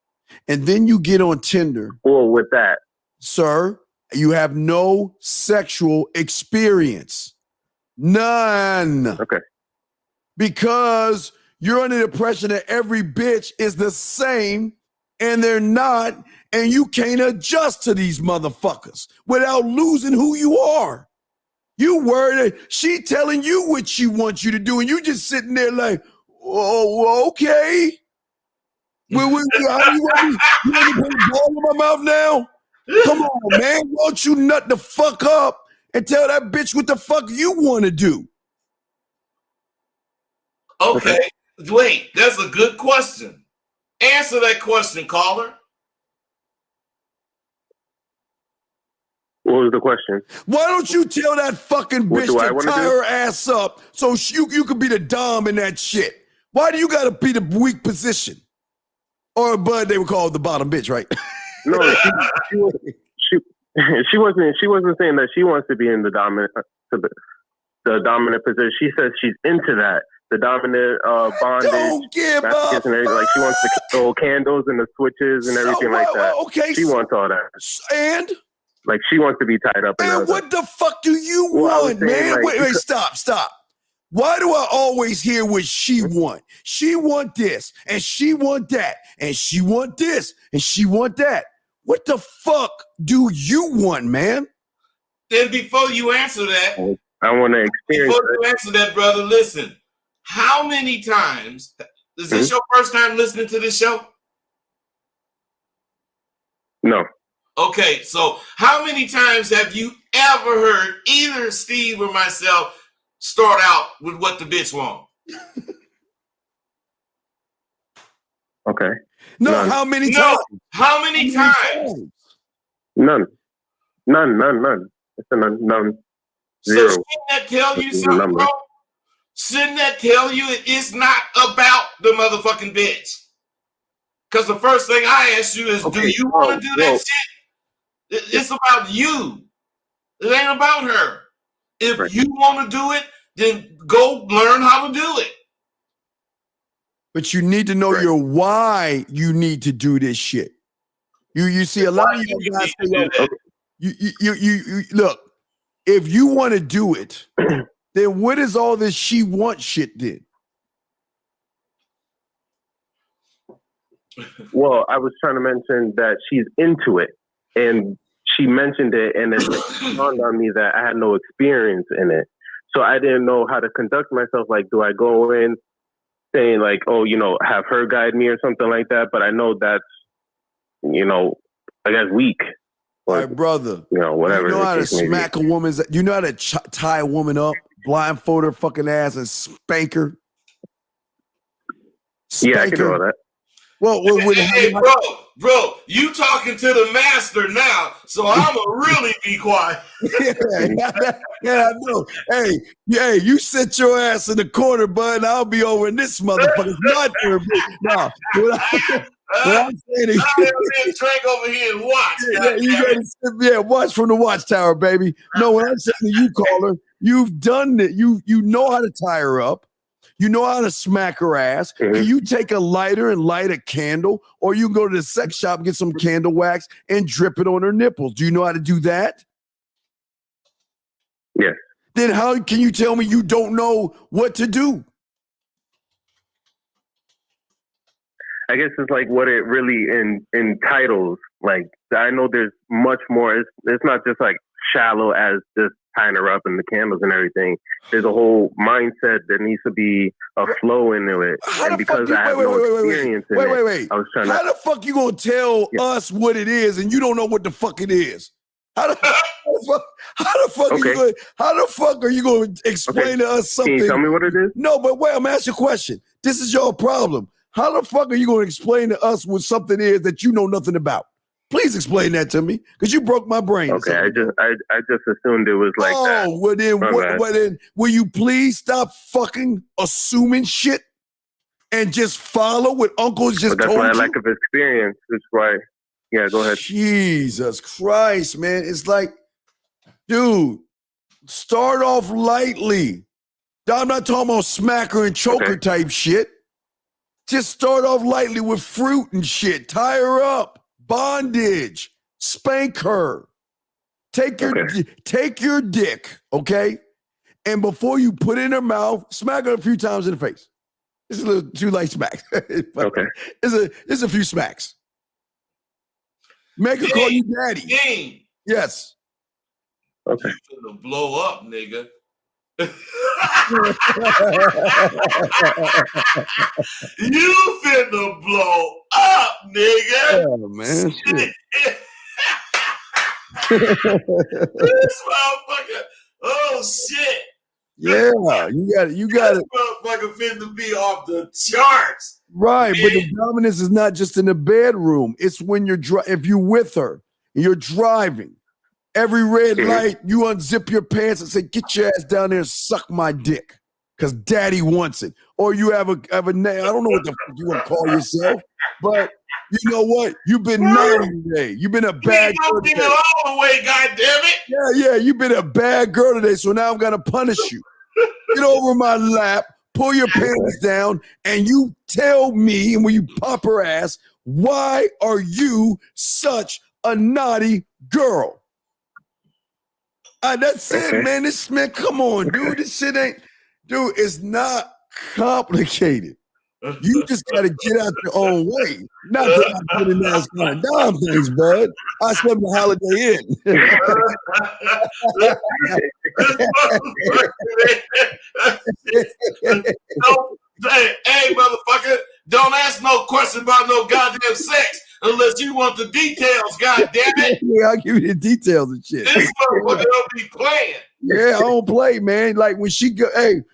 And then you get on Tinder. Well, with that, sir, you have no sexual experience. None. Okay. Because you're under the impression that every bitch is the same and they're not, and you can't adjust to these motherfuckers without losing who you are. You worried that she telling you what she wants you to do, and you just sitting there like, oh, okay. How you want me to put a ball in my mouth now? Come on, man. Won't you nut the fuck up and tell that bitch what the fuck you want to do? Okay. Wait, that's a good question. Answer that question, caller. what was the question? Why don't you tell that fucking What bitch do I to wanna tie do? her ass up so you could be the dom in that shit? Why do you got to be the weak position? Or, Bud, they would call it the bottom bitch, right? No, she wasn't saying that she wants to be in the dominant position. She says she's into that. The dominant bondage, Don't give up. and everything. Like she wants to throw candles and the switches and everything like that. Okay. She wants all that. And? Like she wants to be tied up. And what the fuck do you want, man? Like, wait, stop. Why do I always hear what she want? She want this, and she want that, and she want this, and she want that. What the fuck do you want, man? Then before you answer that, I want to experience. Before you answer that, brother, listen. How many times, is this your first time listening to this show? No. Okay, so how many times have you ever heard either Steve or myself start out with what the bitch want? Okay. No, None. how many times? How many times? None. It's a none. So Zero. shouldn't that tell you This is a something, number. bro? Shouldn't that tell you it's not about the motherfucking bitch? Because the first thing I asked you is, do you want to do that shit? It's about you. It ain't about her. If you want to do it, then go learn how to do it. But you need to know your why you need to do this shit. You see a lot of you guys say, you look, if you want to do it, then what is all this she wants shit then? Well, I was trying to mention that she's into it, and she mentioned it, and it dawned on me that I had no experience in it. So I didn't know how to conduct myself. Like, do I go in saying like, oh, have her guide me or something like that? But I know that's, I guess weak. My brother, whatever. You know how to smack a woman's, you know how to tie a woman up, blindfold her fucking ass and spank her? Yeah, I can do all that. Well, hey, bro, you talking to the master now, so I'm gonna really be quiet. Yeah, I know. Hey, you sit your ass in the corner, bud, and I'll be over in this motherfucker's mud. No, what I'm saying is, drink over here and watch. Watch from the watchtower, baby. No, what I'm saying to you, caller, you've done it. You know how to tie her up. You know how to smack her ass. Mm-hmm. Can you take a lighter and light a candle? Or you can go to the sex shop, get some candle wax, and drip it on her nipples. Do you know how to do that? Yes. Then how can you tell me you don't know what to do? I guess it's like what it really entitles. Like, I know there's much more. It's not just like shallow as just tying her up and the candles and everything. There's a whole mindset that needs to be a flow into it. And because I have no experience in it, I was trying to. How the fuck you gonna tell us what it is and you don't know what the fuck it is? How the fuck are you going to explain to us something? Can you tell me what it is? No, but wait, I'm asking you a question. This is your problem. How the fuck are you going to explain to us what something is that you know nothing about? Please explain that to me, because you broke my brain. Okay, I just assumed it was like that. Oh, well then, will you please stop fucking assuming shit and just follow what uncles just But that's told why I you? lack of experience. That's why. Yeah, go ahead. Jesus Christ, man. It's like, dude, start off lightly. I'm not talking about smacker and choker type shit. Just start off lightly with fruit and shit. Tie her up. Bondage. Spank her. Take your dick, okay? And before you put it in her mouth, smack her a few times in the face. It's a little too light smacks. Okay. It's a few smacks. Make her call you daddy. Ding. Yes. Okay. You finna blow up, nigga. You finna blow up, nigga. Oh, man. Shit. This motherfucker. Oh shit. Yeah, you got This it. motherfucker finna be off the charts. Right, but the dominance is not just in the bedroom. It's when if you're with her, and you're driving. Every red light, you unzip your pants and say, "Get your ass down there and suck my dick, because daddy wants it." Or you have a name. I don't know what the fuck you want to call yourself, but you know what? You've been naughty today. You've been a bad girl today. All the way, goddammit. Yeah, you've been a bad girl today, so now I'm gonna punish you. Get over my lap, pull your pants down, and you tell me, and when you pop her ass, why are you such a naughty girl? That's it, man. Man, come on, dude. This shit it's not complicated. You just got to get out your own way. Not that I'm putting those kind of dumb things, bud. I spent the Holiday Inn. Hey, motherfucker, don't ask no question about no goddamn sex unless you want the details, goddammit. Yeah, I'll give you the details and shit. This motherfucker don't be playing. Yeah, I don't play, man. Like when she come,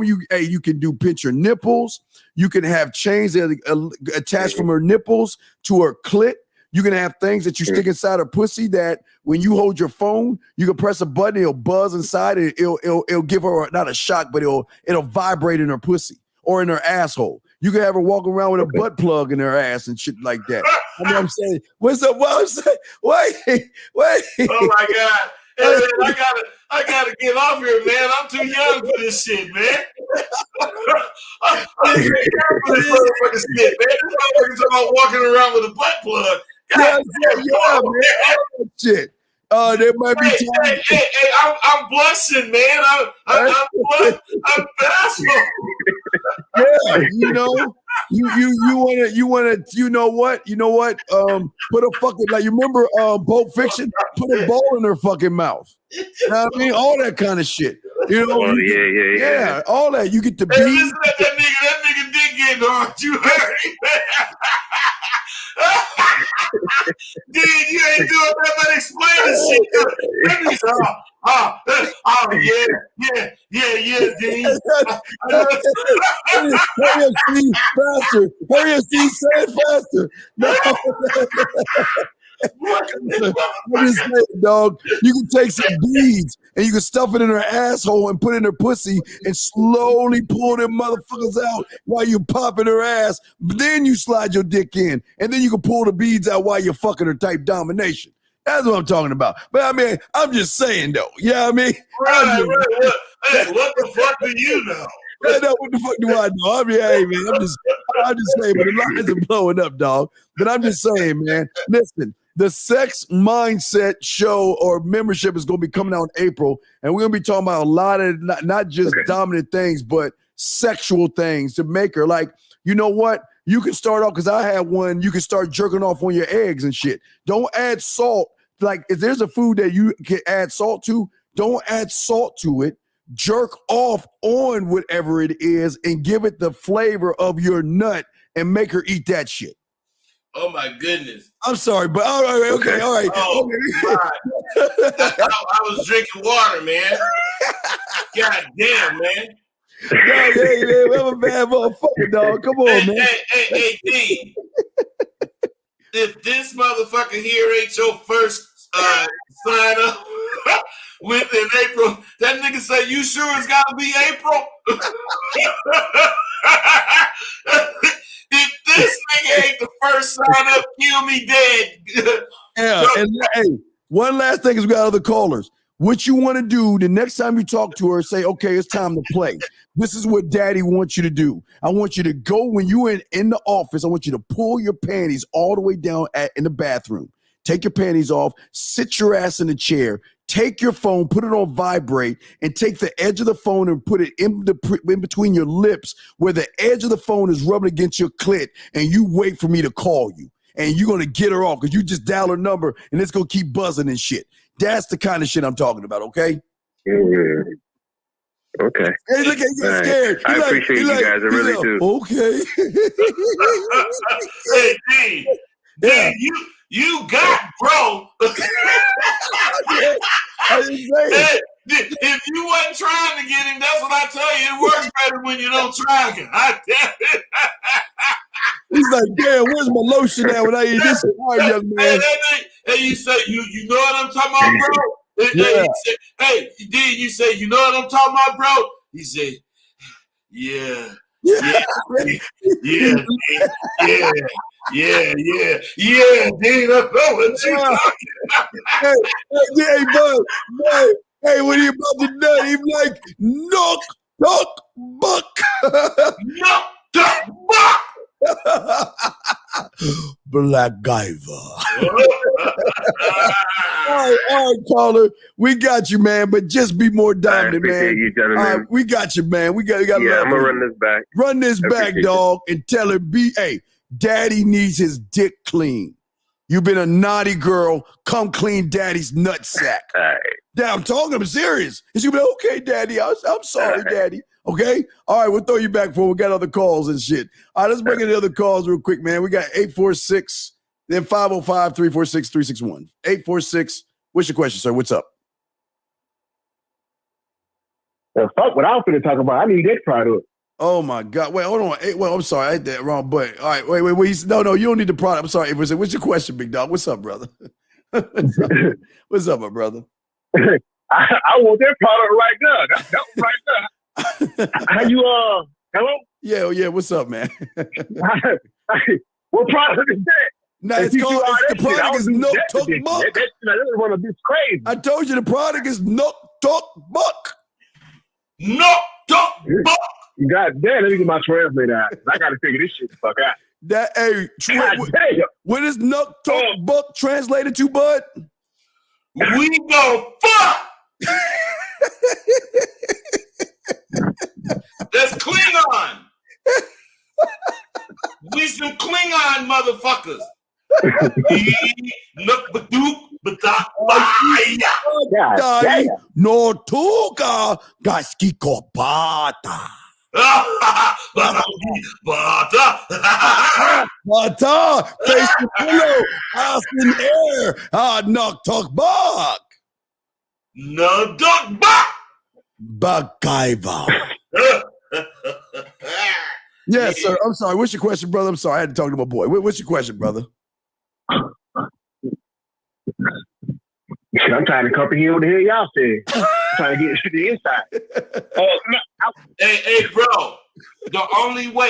you can do pinch her nipples. You can have chains that attached from her nipples to her clit. You can have things that you stick inside her pussy that when you hold your phone, you can press a button, it'll buzz inside, and it'll give her not a shock, but it'll vibrate in her pussy or in her asshole. You can have her walk around with a butt plug in her ass and shit like that. I know what I'm saying. What's up? What I'm saying? Wait. Oh my God. Hey, man, I gotta get off here, man. I'm too young for this shit, man. I'm too young for this motherfucking shit, man. This motherfucker's talking about walking around with a butt plug. Yeah, man. Shit. There might be time. Hey, I'm blushing, man. I'm bashful. Yeah, you know, you know what? Put a fucking, like, you remember Pulp Fiction? Put a ball in her fucking mouth. You know what I mean? All that kind of shit. You know? Yeah, all that. You get the beat. Hey, listen to that nigga did get hard. You heard him. Dude, you ain't doing nothing but explaining shit. Yeah, Dean. Hurry up, Steve, say it faster. No. I'm just saying, dog, you can take some beads and you can stuff it in her asshole and put it in her pussy and slowly pull them motherfuckers out while you're popping her ass. But then you slide your dick in and then you can pull the beads out while you're fucking her, type domination. That's what I'm talking about. But I mean, I'm just saying though. You know what I mean? Right. Hey, what the fuck do you know? What the fuck do I know? I mean, hey man, I'm just saying, but the lines are blowing up, dog. But I'm just saying, man, listen. The Sex Mindset show or membership is going to be coming out in April, and we're going to be talking about a lot of not just dominant things, but sexual things to make her. Like, you know what? You can start off, because I had one, you can start jerking off on your eggs and shit. Don't add salt. Like, if there's a food that you can add salt to, don't add salt to it. Jerk off on whatever it is and give it the flavor of your nut and make her eat that shit. Oh my goodness. I'm sorry, but all right, okay, all right. Oh, I was drinking water, man. God damn, man. Hey, man, I'm a bad motherfucker, dog. Come on, man. Hey, D. If this motherfucker here ain't your first sign up within April, that nigga say, you sure it's gotta be April? If this nigga ain't the first sign up, kill me dead. Yeah, and hey, one last thing is we got other callers. What you want to do the next time you talk to her, say, okay, it's time to play. This is what daddy wants you to do. I want you to go when you in the office. I want you to pull your panties all the way down in the bathroom. Take your panties off, sit your ass in the chair, take your phone, put it on vibrate, and take the edge of the phone and put it in between your lips where the edge of the phone is rubbing against your clit, and you wait for me to call you. And you're going to get her off because you just dial her number and it's going to keep buzzing and shit. That's the kind of shit I'm talking about, okay? Mm-hmm. Okay. Hey, look at you Right. scared. I appreciate you guys. I really do. Okay. Hey, D. Yeah. D, you got bro. I didn't say Hey, if you wasn't trying to get him, that's what I tell you. It works better when you don't try. God damn it. He's like, damn, where's my lotion at when I eat this? All right, young man. Hey, you say, you know what I'm talking about, bro? Yeah. Hey, D, you say, you know what I'm talking about, bro? He said, yeah, D, D, that's what you talking about. Hey, bud, hey, when he about to nut, he like, knock, buck. No, duck, buck. Black Guyver. All right, caller. We got you, man, but just be more dominant, man. You, gentlemen. All right, we got you, man. We got Yeah, I'm love gonna for run you. this back. Run this back, appreciate dog, and tell her, hey, daddy needs his dick clean. You've been a naughty girl. Come clean daddy's nutsack. All right. Yeah, I'm talking. I'm serious. And she'll be like, okay, daddy. I'm sorry, daddy. Okay? All right, we'll throw you back for. We got other calls and shit. All right, let's bring in the other calls real quick, man. We got 846, then 505-346-361. 846. What's your question, sir? What's up? Well, fuck what I was going to talk about. I need that product. Oh my God! Wait, hold on. Hey, well, I'm sorry, I did that wrong. But all right, wait. No, you don't need the product. I'm sorry. What's your question, big dog? What's up, brother? What's up, my brother? I want that product right now. That was right there. How you hello? Yeah. What's up, man? What product is that? No, the product is Nook Tuk Buck. That one of this crazy. I told you the product is Nook Tuk Buck. No, duck, buck. God damn, let me get my translator out. I got to figure this shit the fuck out. What is Nook Tuk Buck translated to, bud? We go fuck. That's Klingon. We some Klingon motherfuckers. No tuka gaskiko bata. Bata face the pillow, ass in air. Knock talk buck. No duck buck. Bakaiva. Yes, sir. I'm sorry. What's your question, brother? I'm sorry. I had to talk to my boy. What's your question, brother? I'm trying to comprehend what the hell y'all saying. I'm trying to get to the inside. Hey, bro. The only way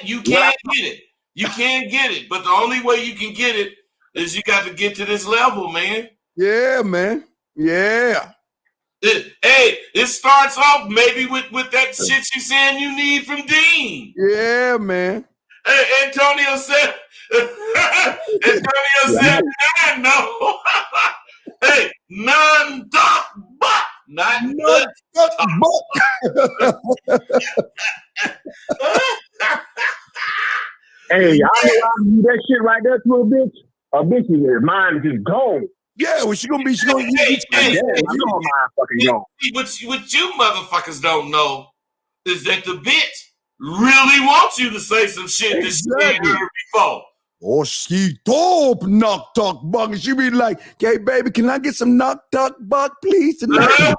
you can't get it. You can't get it. But the only way you can get it is you got to get to this level, man. Yeah, man. Yeah. It starts off maybe with that shit you saying you need from Dean. Yeah, man. Hey, Antonio said, no. Hey, non-duck buck, not nut. Hey, I know I do that shit right there to a bitch. A bitch is mind is just gone. Yeah, well, she gonna use it. Damn, I know her mind fucking gone. What you motherfuckers don't know is that the bitch really wants you to say some shit that she ain't heard before. Oh, she dope knock talk buck. And she be like, "Okay, baby, can I get some knock talk buck, please?" Tonight?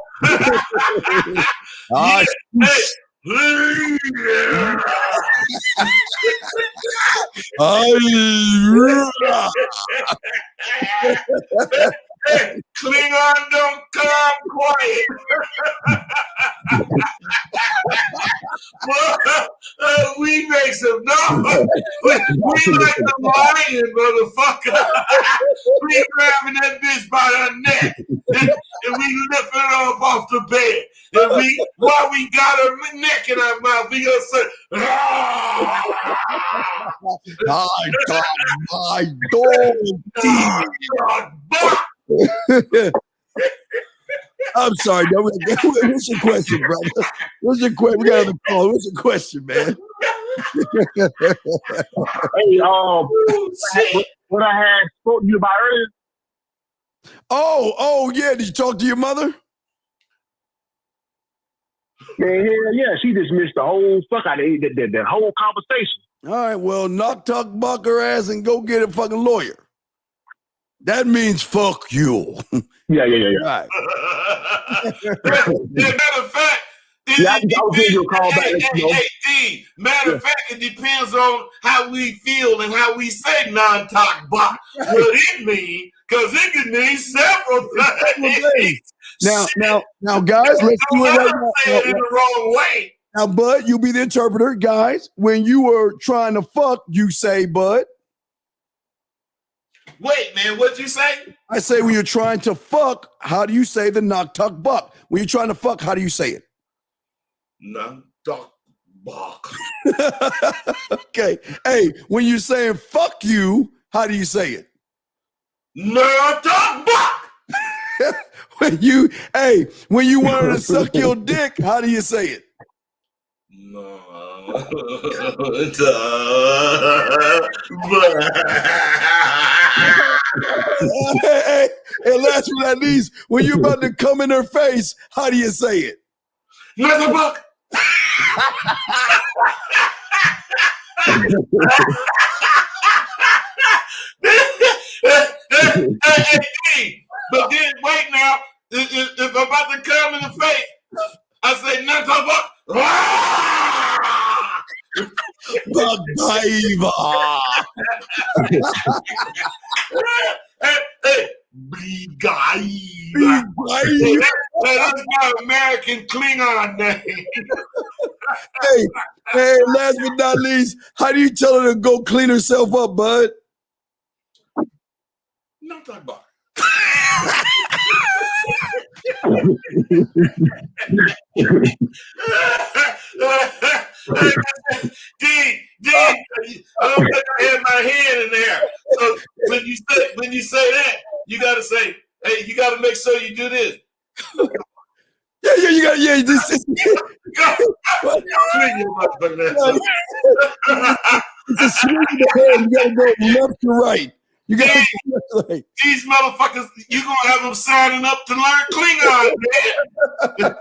Klingon don't come quiet. We make some noise. We like the lion, motherfucker. We grabbing that bitch by her neck and we lifting her up off the bed. And while we got her neck in our mouth, we gonna say, I don't. I'm sorry. No, what's your question, brother? What's your question? We got the call. What's your question, man? Hey, what I had spoken to you about earlier. Oh, yeah. Did you talk to your mother? Man, hell yeah, she just missed the whole fuck out of the whole conversation. All right, well, knock talk buck her ass and go get a fucking lawyer. That means fuck you. Yeah. Right. Matter of fact, matter of fact, it depends on how we feel and how we say non-talk buck. What it means, because it can mean several things. Now, guys, let's do it right now. Say it in the wrong way. Now, Bud, you be the interpreter. Guys, when you were trying to fuck, you say, Bud. Wait, man, what'd you say? I say when you're trying to fuck, how do you say the knock tuck buck? When you're trying to fuck, how do you say it? Knock tuck buck. Okay. Hey, when you're saying fuck you, how do you say it? Knock tuck buck. when you wanted to suck your dick, how do you say it? No. Hey, and last but not least, when you're about to come in her face, how do you say it? Another buck. But then wait now, if I'm about to come in the face, I say another buck. That's my American Klingon name. Hey, last but not least, how do you tell her to go clean herself up, Bud? Not that bar. D, I don't think I had my hand in there. So when you say that, you gotta say, hey, you gotta make sure you do this. Yeah, you got this is it's a swing of the hand. You gotta go left to right. You got like these motherfuckers, you gonna have them signing up to learn Klingon, man.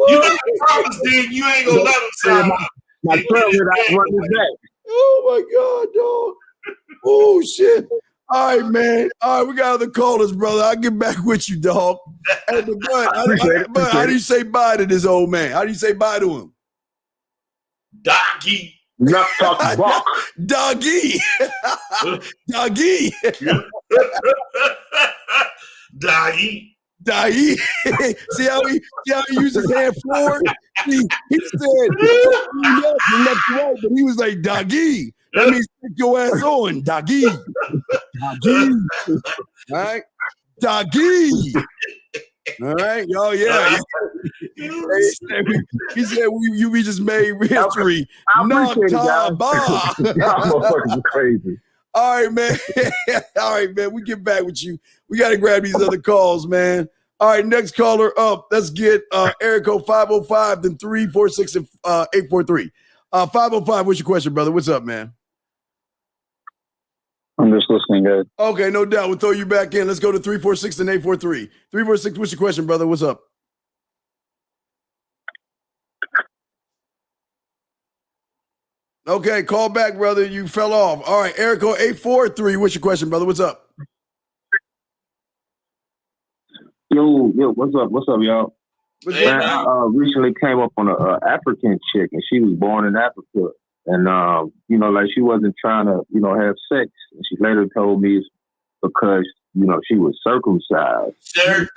You know the promise, dude. You ain't gonna let them sign up. My friend would I run his back. Oh my god, dog. Oh shit. All right, man. All right, we got other callers, brother. I'll get back with you, dog. Hey, but how do you say bye to this old man? How do you say bye to him? Doggy. Not talk walk. Doggy. Doggy. Doggy. Doggy. See how he used his hand forward? He said left to right, but he was like doggy. That means stick your ass on, doggy. Doggy. All right. Doggy. All right. Oh, yeah. He said we just made history. Knock top bar. Y'all crazy. All right, man. All right, man. We get back with you. We got to grab these other calls, man. All right, next caller up. Let's get area code 505, then 346 and 843. 505, what's your question, brother? What's up, man? I'm just listening, guys. Okay, no doubt. We'll throw you back in. Let's go to 346 and 843. 346, what's your question, brother? What's up? Okay, call back, brother. You fell off. All right, area code 843, what's your question, brother? What's up? Yo, what's up, y'all? Hey, Man, I recently came up on a African chick, and she was born in Africa. And, you know, like she wasn't trying to, you know, have sex. And she later told me it's because, you know, she was circumcised. Sir,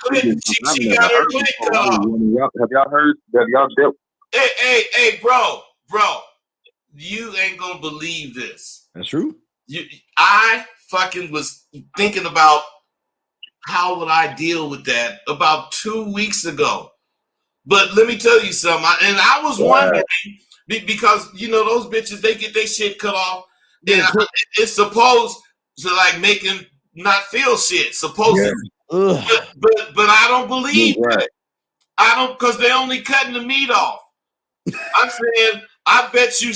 she got her clit cut off. Have y'all heard? Have y'all dealt? Hey, bro, you ain't gonna believe this. That's true. I fucking was thinking about how would I deal with that about 2 weeks ago. But let me tell you something. I was wondering, because, you know, those bitches, they get their shit cut off. And it's supposed to, like, make them not feel shit, supposedly. Yeah. But I don't believe that. I don't, because they're only cutting the meat off. I'm saying, I bet you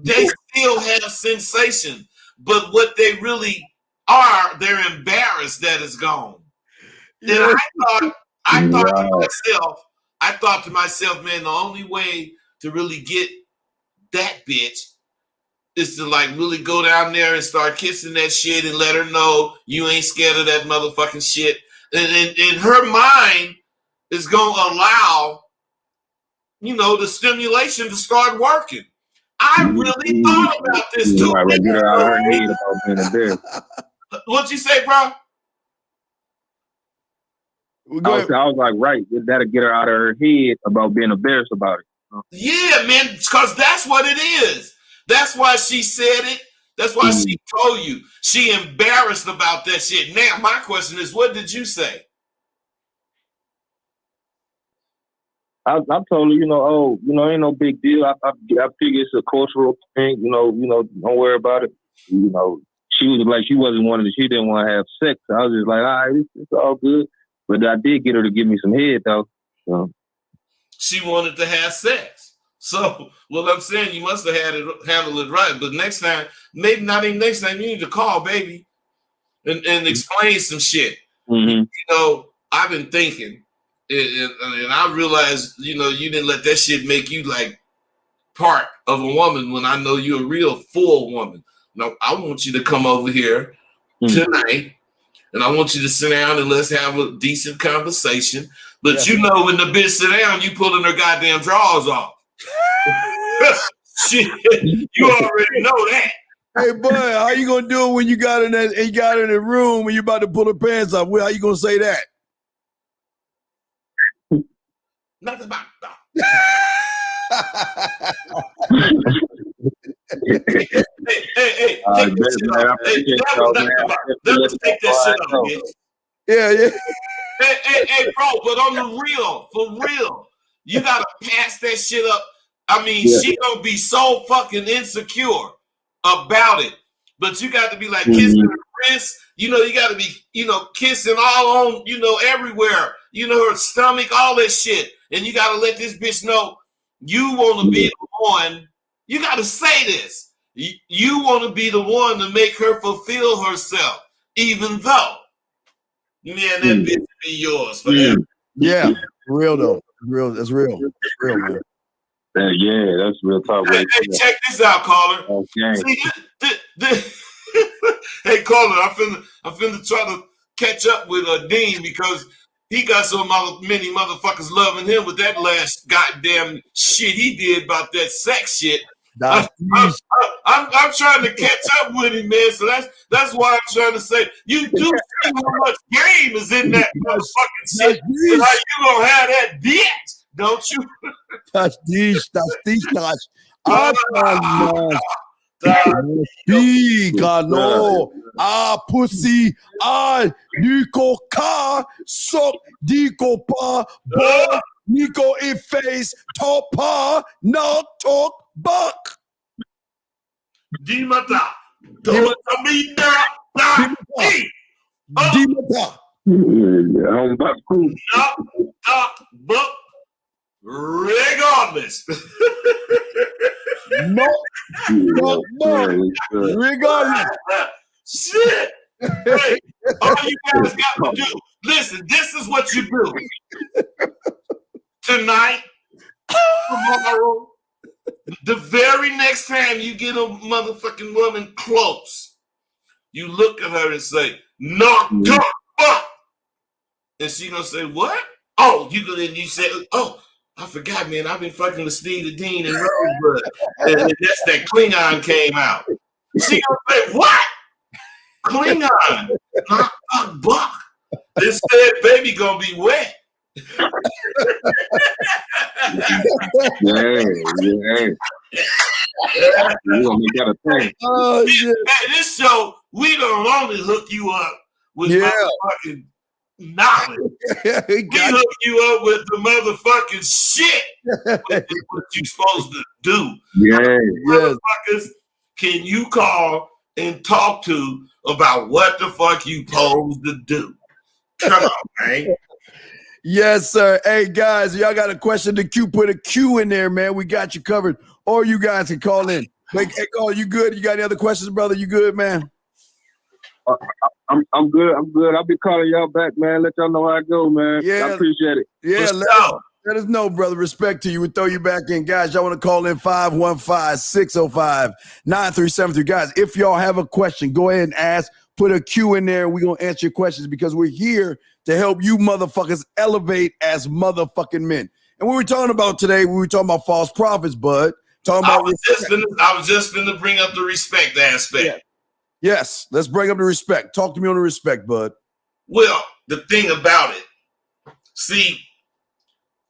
they still have sensation. But what they really are, they're embarrassed that it's gone. And I thought to myself, man, the only way to really get that bitch is to like really go down there and start kissing that shit and let her know you ain't scared of that motherfucking shit. And her mind is going to allow, you know, the stimulation to start working. I really thought about this too. Get her out of her head about being a bear. What'd you say, bro? I was like, right, that'll get her out of her head about being embarrassed about it. Yeah, man, because that's what it is. That's why she said it. That's why she told you. She embarrassed about that shit. Now, my question is, what did you say? I told her, you know, ain't no big deal. I figure it's a cultural thing. You know, don't worry about it. You know, she was like, she didn't want to have sex. So I was just like, all right, it's all good. But I did get her to give me some head, though. So. She wanted to have sex. So, what I'm saying, you must have handled it right. But next time, maybe not even next time, you need to call, baby, and explain some shit. Mm-hmm. You know, I've been thinking, and I realized, you know, you didn't let that shit make you like part of a woman when I know you're a real full woman. No, I want you to come over here tonight. And I want you to sit down and let's have a decent conversation. But you know, when the bitch sit down, you pulling her goddamn drawers off. Shit, you already know that. Hey, bud, how you gonna do it when you got in the room when you about to pull her pants off? How you gonna say that? Nothing about that. Hey, take that shit off. Let's take that shit off, bitch. Yeah. Hey, bro, but on the real, for real, you gotta pass that shit up. I mean, she gonna be so fucking insecure about it. But you got to be like kissing her wrist. You know, you got to be, you know, kissing all on, you know, everywhere. You know, her stomach, all that shit. And you got to let this bitch know you want to be the one. You got to say this. You want to be the one to make her fulfill herself, even though, man, that bitch be yours forever. Yeah, real though. That's real, man. Yeah, that's real talk. Hey, check this out, caller. Okay. See, hey, caller, I'm finna try to catch up with Dean because he got so many motherfuckers loving him with that last goddamn shit he did about that sex shit. I'm trying to catch up with him, man. So that's why I'm trying to say you do see how much game is in that motherfucking shit. And how you gonna have that bitch, don't you? That's pussy, Nico car, suck, Nico pa, ball, Nico in face, top pa, not talk back. Dimata. I'm about to. Book, regardless. Regardless. Shit. Hey, all you guys got to do, listen, this is what you do. Tonight, tomorrow, the very next time you get a motherfucking woman close, you look at her and say, knock the fuck. And she gonna say, what? Oh, you say, oh, I forgot, man. I've been fucking with Steve the Dean and Rosebud. And that's that Klingon came out. She gonna say, what? Klingon, not fuck buck. Instead, baby gonna be wet. Yeah. You gonna make that a thing. Oh, shit. This show, we don't only hook you up with motherfucking knowledge. We hook you up with the motherfucking shit. What you supposed to do. Yeah. Motherfuckers, can you call and talk to about what the fuck you supposed to do? Come on, man. Yes, sir. Hey, guys, y'all got a question to Q? Put a Q in there, man. We got you covered. Or you guys can call in. Hey, call. You good? You got any other questions, brother? You good, man? I'm good. I'll be calling y'all back, man. Let y'all know how I go, man. Yeah. I appreciate it. Yeah, let us know, brother. Respect to you. We'll throw you back in. Guys, y'all want to call in 515-605-9373. Guys, if y'all have a question, go ahead and ask. Put a Q in there. We're going to answer your questions because we're here to help you motherfuckers elevate as motherfucking men. And what we're talking about today, we were talking about false prophets, bud. Talking about I was just going to bring up the respect aspect. Yeah. Yes, let's bring up the respect. Talk to me on the respect, bud. Well, the thing about it, see,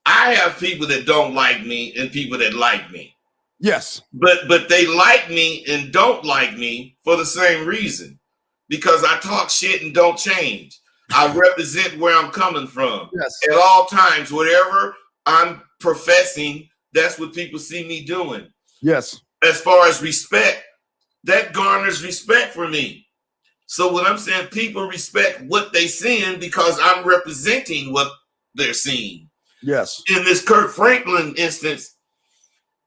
I have people that don't like me and people that like me. Yes. But they like me and don't like me for the same reason. Because I talk shit and don't change. I represent where I'm coming from. Yes. At all times, whatever I'm professing, that's what people see me doing. Yes. As far as respect, that garners respect for me. So when I'm saying people respect what they seeing because I'm representing what they're seeing. Yes. In this Kirk Franklin instance,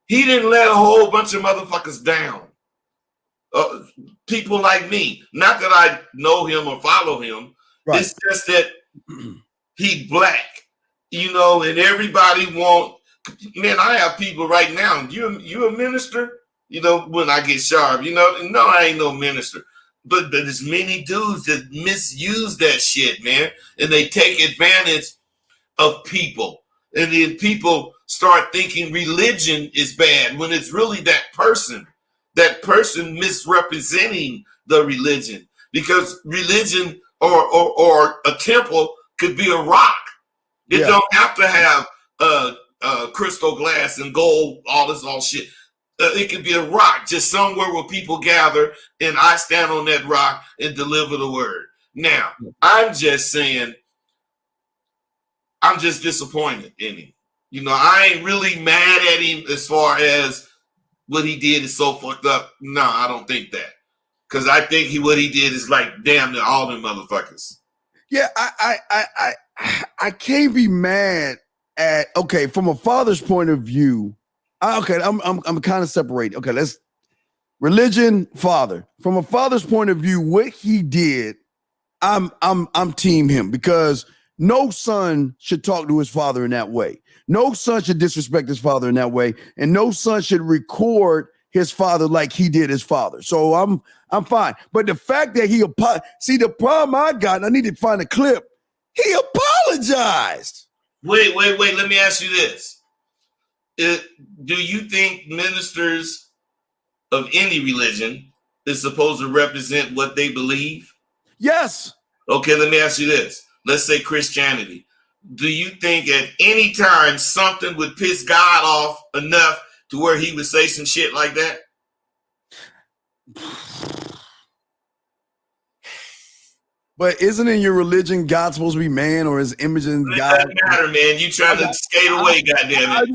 he didn't let a whole bunch of motherfuckers down. People like me, not that I know him or follow him. Right. It's just that he black, and everybody want. Man, I have people right now. You a minister? When I get sharp, no, I ain't no minister. But there's many dudes that misuse that shit, man, and they take advantage of people, and then people start thinking religion is bad when it's really that person misrepresenting the religion, because religion or a temple could be a rock. It don't have to have crystal glass and gold, all shit. It could be a rock, just somewhere where people gather and I stand on that rock and deliver the word. Now, I'm just saying, I'm just disappointed in him. I ain't really mad at him as far as what he did is so fucked up. No, I don't think that. Because I think what he did is like damn near all them motherfuckers. Yeah, I can't be mad at, okay, from a father's point of view. I'm kind of separated. Okay, let's religion, father. From a father's point of view, what he did, I'm team him, because no son should talk to his father in that way. No son should disrespect his father in that way, and no son should record his father like he did his father. So I'm fine. But the fact that see, the problem I got, and I need to find a clip, he apologized. Wait. Let me ask you this. Do you think ministers of any religion is supposed to represent what they believe? Yes. Okay, let me ask you this. Let's say Christianity. Do you think at any time something would piss God off enough to where he would say some shit like that? But isn't in your religion God supposed to be man, or his image in God? It doesn't matter, man. You trying to skate away, goddammit.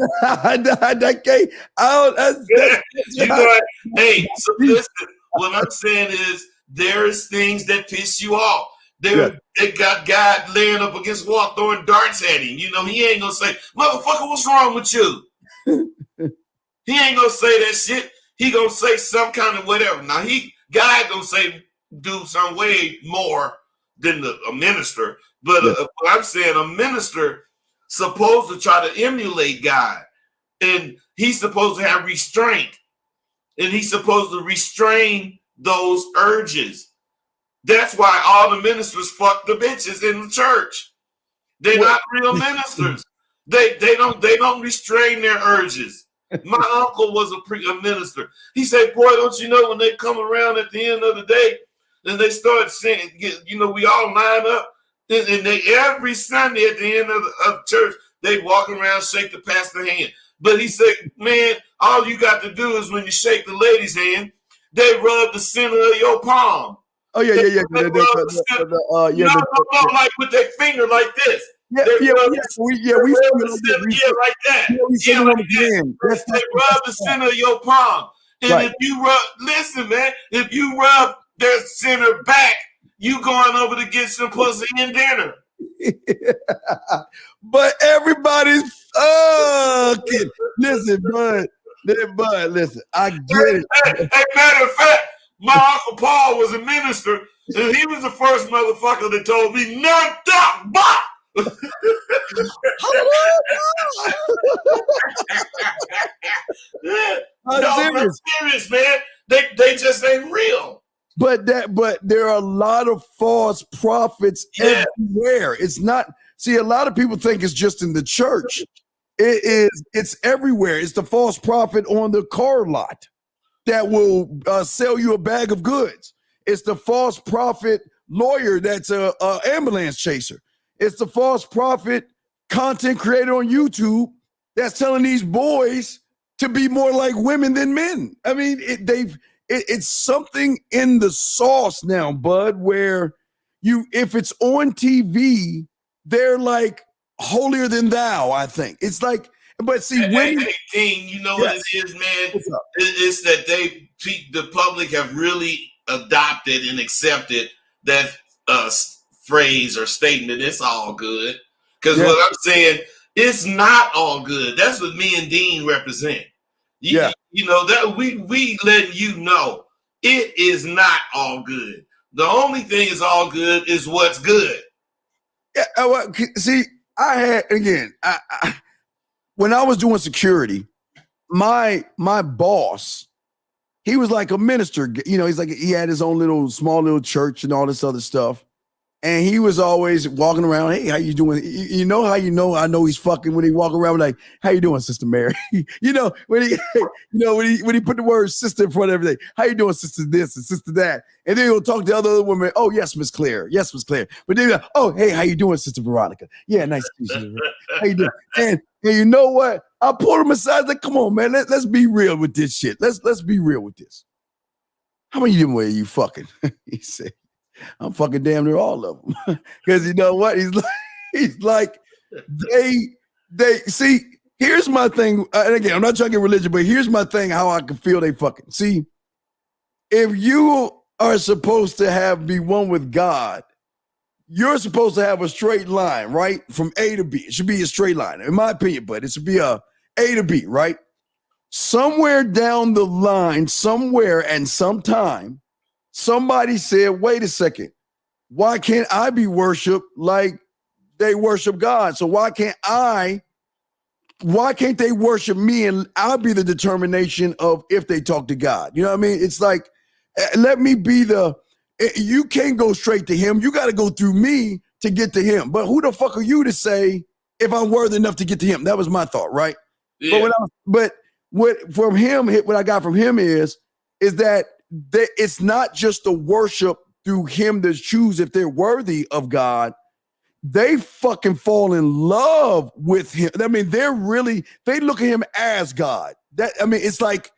Hey, so listen, what I'm saying is there's things that piss you off. They got God laying up against the wall throwing darts at him. You know, he ain't gonna say, motherfucker, what's wrong with you? He ain't gonna say that shit. He gonna say some kind of whatever. Now God gonna say do some way more than a minister. But what I'm saying, a minister supposed to try to emulate God, and he's supposed to have restraint, and he's supposed to restrain those urges. That's why all the ministers fuck the bitches in the church. They're not real ministers. They don't restrain their urges. My uncle was a minister. He said, boy, don't you know when they come around at the end of the day and they start saying, you know, we all line up, and they every Sunday at the end of church, they walk around, shake the pastor's hand. But he said, man, all you got to do is when you shake the lady's hand, they rub the center of your palm. Oh yeah. No, like with their finger like this. We like that. Yeah, like that. They rub the center of your palm. And if you rub, listen, man, if you rub their center back, you going over to get some pussy and dinner. But everybody's fucking. Listen, bud, listen, I get it. Hey, matter of fact, my Uncle Paul was a minister, and he was the first motherfucker that told me, "No, stop, bop." I'm serious, man. They just ain't real. But there are a lot of false prophets everywhere. It's not. See, a lot of people think it's just in the church. It's everywhere. It's the false prophet on the car lot that will sell you a bag of goods. It's the false prophet lawyer that's a ambulance chaser. It's the false prophet content creator on YouTube that's telling these boys to be more like women than men. I mean, it's something in the sauce now, bud, where if it's on TV, they're like holier than thou, I think. It's like, but see, women. Hey, King, you know what it is, man? It's that the public have really adopted and accepted that phrase or statement. It's all good. Because what I'm saying, it's not all good. That's what me and Dean represent. You know, that we letting you know it is not all good. The only thing is all good is what's good. Yeah, see, I had, again, when I was doing security, my boss, he was like a minister. You know, he had his own small little church and all this other stuff. And he was always walking around, hey, how you doing? You know how you know I know he's fucking when he walk around like, how you doing, Sister Mary? when he put the word sister in front of everything. How you doing, Sister this and Sister that? And then he'll talk to other women. Oh, yes, Miss Claire. Yes, Miss Claire. But then like, oh, hey, how you doing, Sister Veronica? Yeah, nice to meet you. How you doing? And you know what? I pulled him aside, like, come on, man, let's be real with this shit. Let's be real with this. How many of them are you fucking? He said, I'm fucking damn near all of them. Because you know what? He's like, they see, here's my thing. And again, I'm not trying to get religion, but here's my thing, how I can feel they fucking. See, if you are supposed to be one with God, you're supposed to have a straight line, right? From A to B. It should be a straight line, in my opinion, but it should be a A to B, right? Somewhere down the line, somewhere and sometime, somebody said, wait a second, why can't I be worshiped like they worship God? So why can't they worship me and I'll be the determination of if they talk to God? You know what I mean? It's like, let me be you can't go straight to him. You got to go through me to get to him. But who the fuck are you to say if I'm worthy enough to get to him? That was my thought, right? Yeah. But what I got from him is that it's not just the worship through him to choose if they're worthy of God. They fucking fall in love with him. I mean, they look at him as God. It's like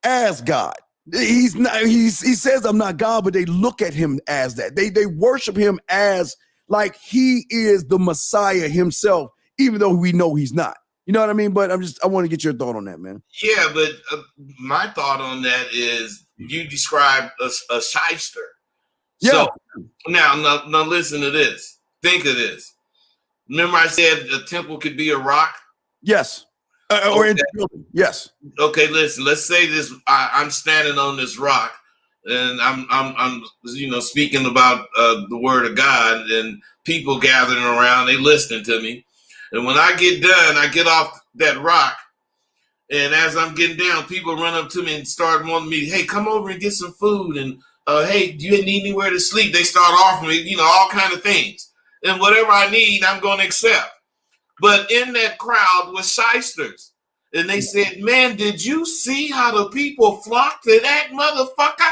as God. He's not. He says I'm not God, but they look at him as that. They worship him as like he is the Messiah himself, even though we know he's not. You know what I mean? But I want to get your thought on that, man. Yeah, but my thought on that is you described a shyster. Yeah. So now listen to this. Think of this. Remember I said a temple could be a rock? Yes. Or in the building. Yes. Okay, listen. Let's say this. I'm standing on this rock, and I'm speaking about the word of God, and people gathering around. They listening to me, and when I get done, I get off that rock, and as I'm getting down, people run up to me and start wanting me. Hey, come over and get some food, and hey, do you need anywhere to sleep? They start offering me, all kind of things, and whatever I need, I'm going to accept. But in that crowd was shysters. And they said, man, did you see how the people flocked to that motherfucker?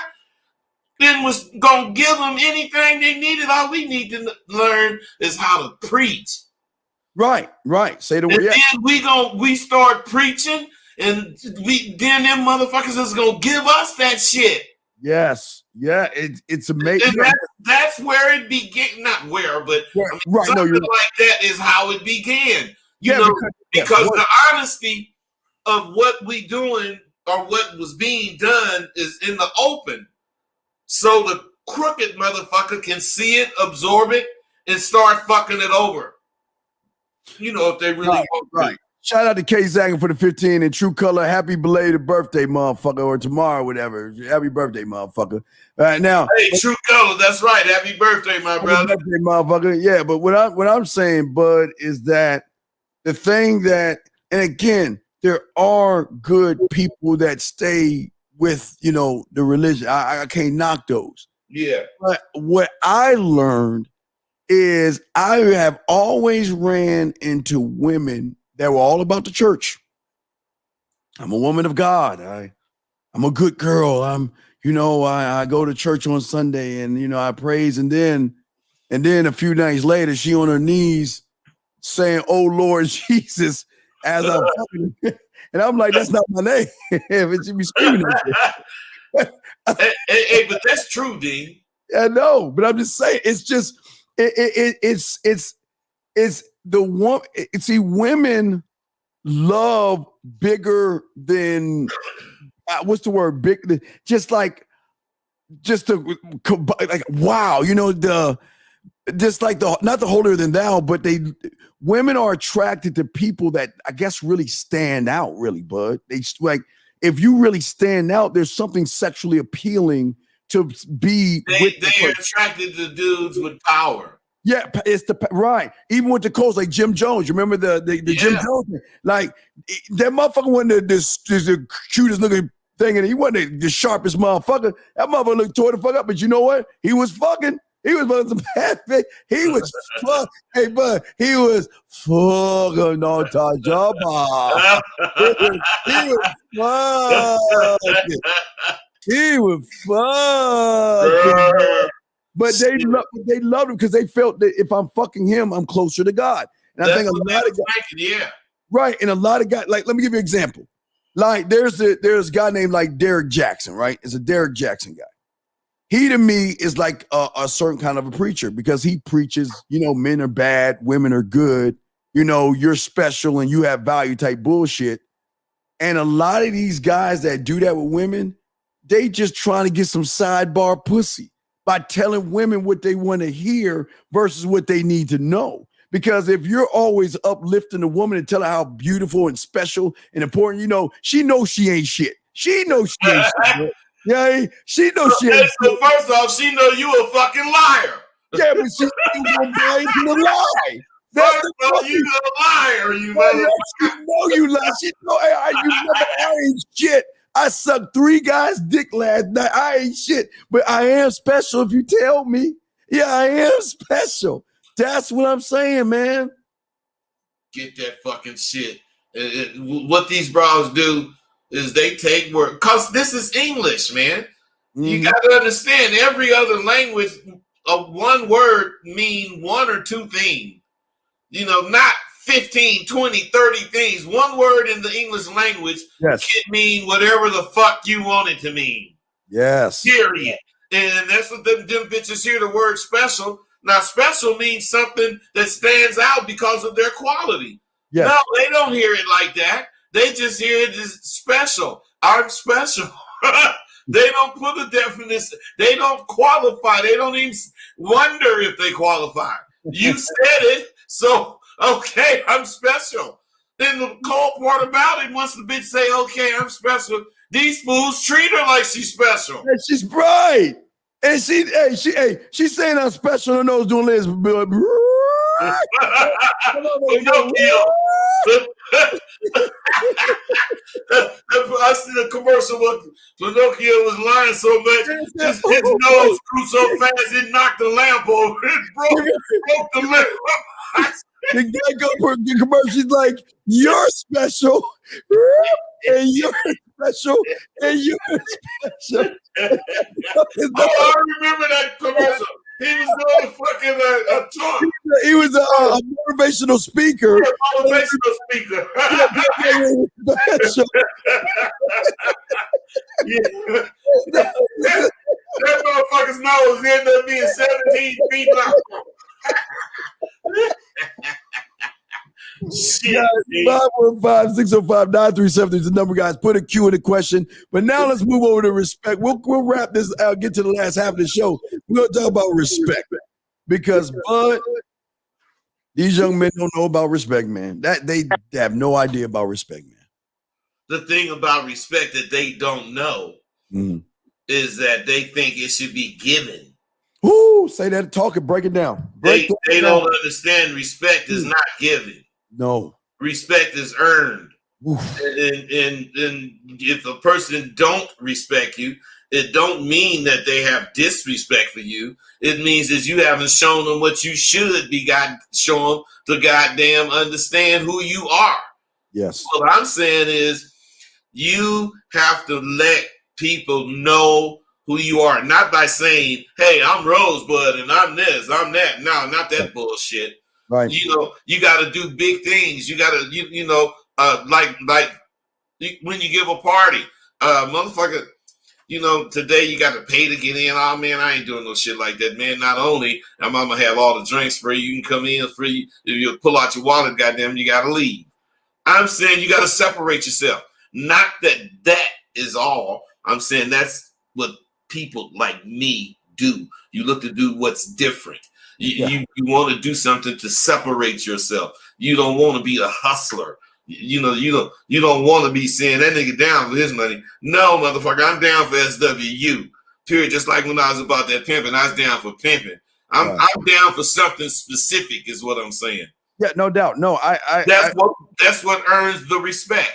Then was going to give them anything they needed. All we need to learn is how to preach. Right. Say the word. And then we start preaching, and then them motherfuckers is going to give us that shit. Yes. Yeah. It's amazing. And that's where it began. Not where, but something like that is how it began. Because the honesty of what we doing or what was being done is in the open. So the crooked motherfucker can see it, absorb it, and start fucking it over. If they really want to. Right. Shout out to 𝐒𝐻 for the 15 in true color. Happy belated birthday, motherfucker, or tomorrow, whatever. Happy birthday, motherfucker. All right, now. Hey, true color. That's right. Happy birthday, my brother. Happy birthday, motherfucker. Yeah, but what I'm saying, Bud, is that the thing that, and again, there are good people that stay with, the religion. I can't knock those. Yeah. But what I learned is I have always ran into women that were all about the church. I'm a woman of God. I'm a good girl. I go to church on Sunday and, I praise. And then a few nights later, she on her knees saying, "Oh Lord Jesus," as I'm fucking, and I'm like, that's not my name. But you be screaming at hey, but that's true, D. I know, but I'm just saying, it's just it's the one. See, women love bigger than what's the word? Big, just like wow, just like not the holier than thou, but women are attracted to people that I guess really stand out, really, Bud. They like, if you really stand out, there's something sexually appealing to be. They're attracted to dudes with power. Yeah, it's right. Even with the coach, like Jim Jones. You remember the Jim Jones? Like that motherfucker wasn't the cutest looking thing, and he wasn't the sharpest motherfucker. That motherfucker looked tore the fuck up, but you know what? He was fucking. He was one of some bad things. He was fuck. Hey, bud, he was fucking on Tajaba. He was fucking. But they loved him because they felt that if I'm fucking him, I'm closer to God. And I think a lot of guys, right? And a lot of guys, like, let me give you an example. Like, there's a guy named like Derek Jackson, right? It's a Derek Jackson guy. He to me is like a certain kind of a preacher because he preaches, men are bad, women are good, you're special and you have value type bullshit. And a lot of these guys that do that with women, they just trying to get some sidebar pussy by telling women what they want to hear versus what they need to know. Because if you're always uplifting a woman and tell her how beautiful and special and important, she knows she ain't shit. She knows she ain't shit. Yeah, she knows she ain't. So first off, she know you a fucking liar. Yeah, but she's gonna buy into the lie. First off, you a liar, you she know you lie. She know I ain't shit. I sucked 3 guys' dick last night. I ain't shit, but I am special if you tell me. Yeah, I am special. That's what I'm saying, man. Get that fucking shit. What these bras do is they take word, because this is English, man. You got to understand, every other language, one word mean 1 or 2 things. Not 15, 20, 30 things. One word in the English language can mean whatever the fuck you want it to mean. Yes. Period. And that's what them bitches hear the word special. Now, special means something that stands out because of their quality. Yes. No, they don't hear it like that. They just hear it as special. I'm special. They don't put a definition. They don't qualify. They don't even wonder if they qualify. You said it, so okay, I'm special. Then the cold part about it, once the bitch say, okay, I'm special, these fools treat her like she's special. And she's right. And she's saying I'm special and those doing this. I see the commercial where Pinocchio was lying so much, his nose grew so fast it knocked the lamp over. It broke the lamp. The guy go for the commercial's like, you're special, and you're special, and you're special. I remember that commercial. He was doing fucking a talk. He was a motivational speaker. Motivational speaker. That motherfucker's nose ended up being 17 feet long. Shit. 515-605-9370 is the number, guys. Put a Q in the question. But now let's move over to respect. We'll wrap this out, get to the last half of the show. We're going to talk about respect. Because, Bud, these young men don't know about respect, man. They have no idea about respect, man. The thing about respect that they don't know is that they think it should be given. Ooh, say that, talk it, break it down. They don't understand respect is not given. No. Respect is earned. And if a person don't respect you, it don't mean that they have disrespect for you. It means that you haven't shown them what you should be show them to goddamn understand who you are. Yes. What I'm saying is you have to let people know who you are, not by saying, hey, I'm Rosebud and I'm this, I'm that. No, not that bullshit. Right. You know, you got to do big things. You got to, like when you give a party, motherfucker, today you got to pay to get in. Oh, man, I ain't doing no shit like that, man. Not only am I going to have all the drinks free, you can come in free. If you pull out your wallet, goddamn, you got to leave. I'm saying you got to separate yourself. Not that is all. I'm saying that's what people like me do. You look to do what's different. You want to do something to separate yourself. You don't want to be a hustler. You don't want to be saying that nigga down for his money. No, motherfucker, I'm down for SWU. Period. Just like when I was about that pimping, I was down for pimping. I'm down for something specific, is what I'm saying. Yeah, no doubt. No, that's what earns the respect.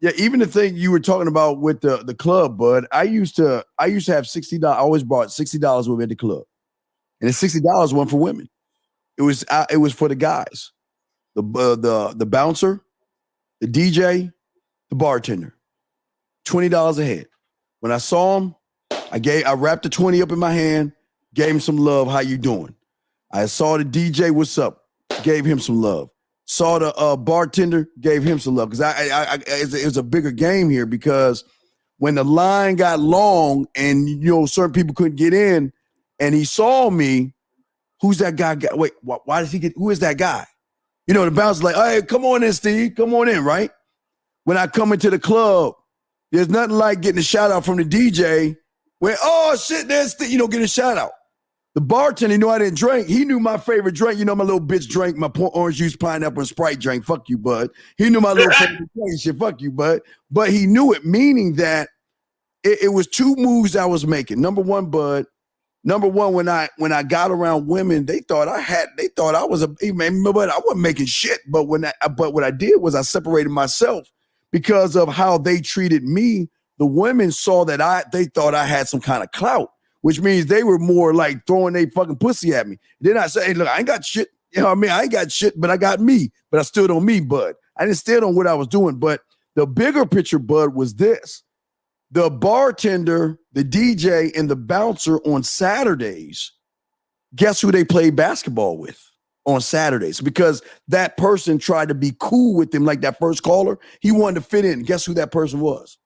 Yeah, even the thing you were talking about with the club, Bud. I used to have $60. I always brought $60 with me at the club, and the $60 went for women. It was for the guys, the bouncer, the DJ, the bartender. $20 a head. When I saw him, I wrapped the 20 up in my hand, gave him some love. How you doing? I saw the DJ. What's up? Gave him some love. Saw the bartender, gave him some love, because it was a bigger game here, because when the line got long and certain people couldn't get in, and he saw me, who's that guy? Wait, why does he get? Who is that guy? The bouncer's like, hey, come on in, Steve, come on in, right? When I come into the club, there's nothing like getting a shout out from the DJ. When oh shit, there's Steve, getting a shout out. The bartender, I didn't drink. He knew my favorite drink. My little bitch drink, my orange juice, pineapple, and Sprite drink. Fuck you, bud. He knew my little favorite drink. Shit, fuck you, bud. But he knew it, meaning that it was two moves I was making. Number one, Bud. Number one, when I got around women, they thought I was but I wasn't making shit. But what I did was I separated myself because of how they treated me. The women saw that they thought I had some kind of clout, which means they were more like throwing their fucking pussy at me. Then I say, hey, look, I ain't got shit. You know what I mean? I ain't got shit, but I got me. But I stood on me, Bud. I didn't stand on what I was doing. But the bigger picture, Bud, was this. The bartender, the DJ, and the bouncer on Saturdays, guess who they played basketball with on Saturdays? Because that person tried to be cool with them, like that first caller. He wanted to fit in. Guess who that person was?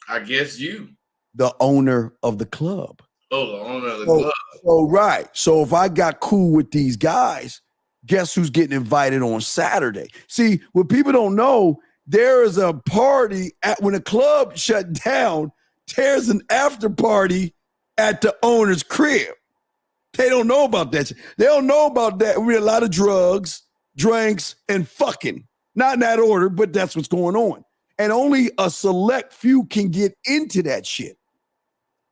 I guess you. The owner of the club. Oh, the owner of the club. So, right. So if I got cool with these guys, guess who's getting invited on Saturday? See, what people don't know, there is a party when a club shut down. tears an after party at the owner's crib. They don't know about that. They don't know about that. We had a lot of drugs, drinks, and fucking. Not in that order, but that's what's going on. And only a select few can get into that shit.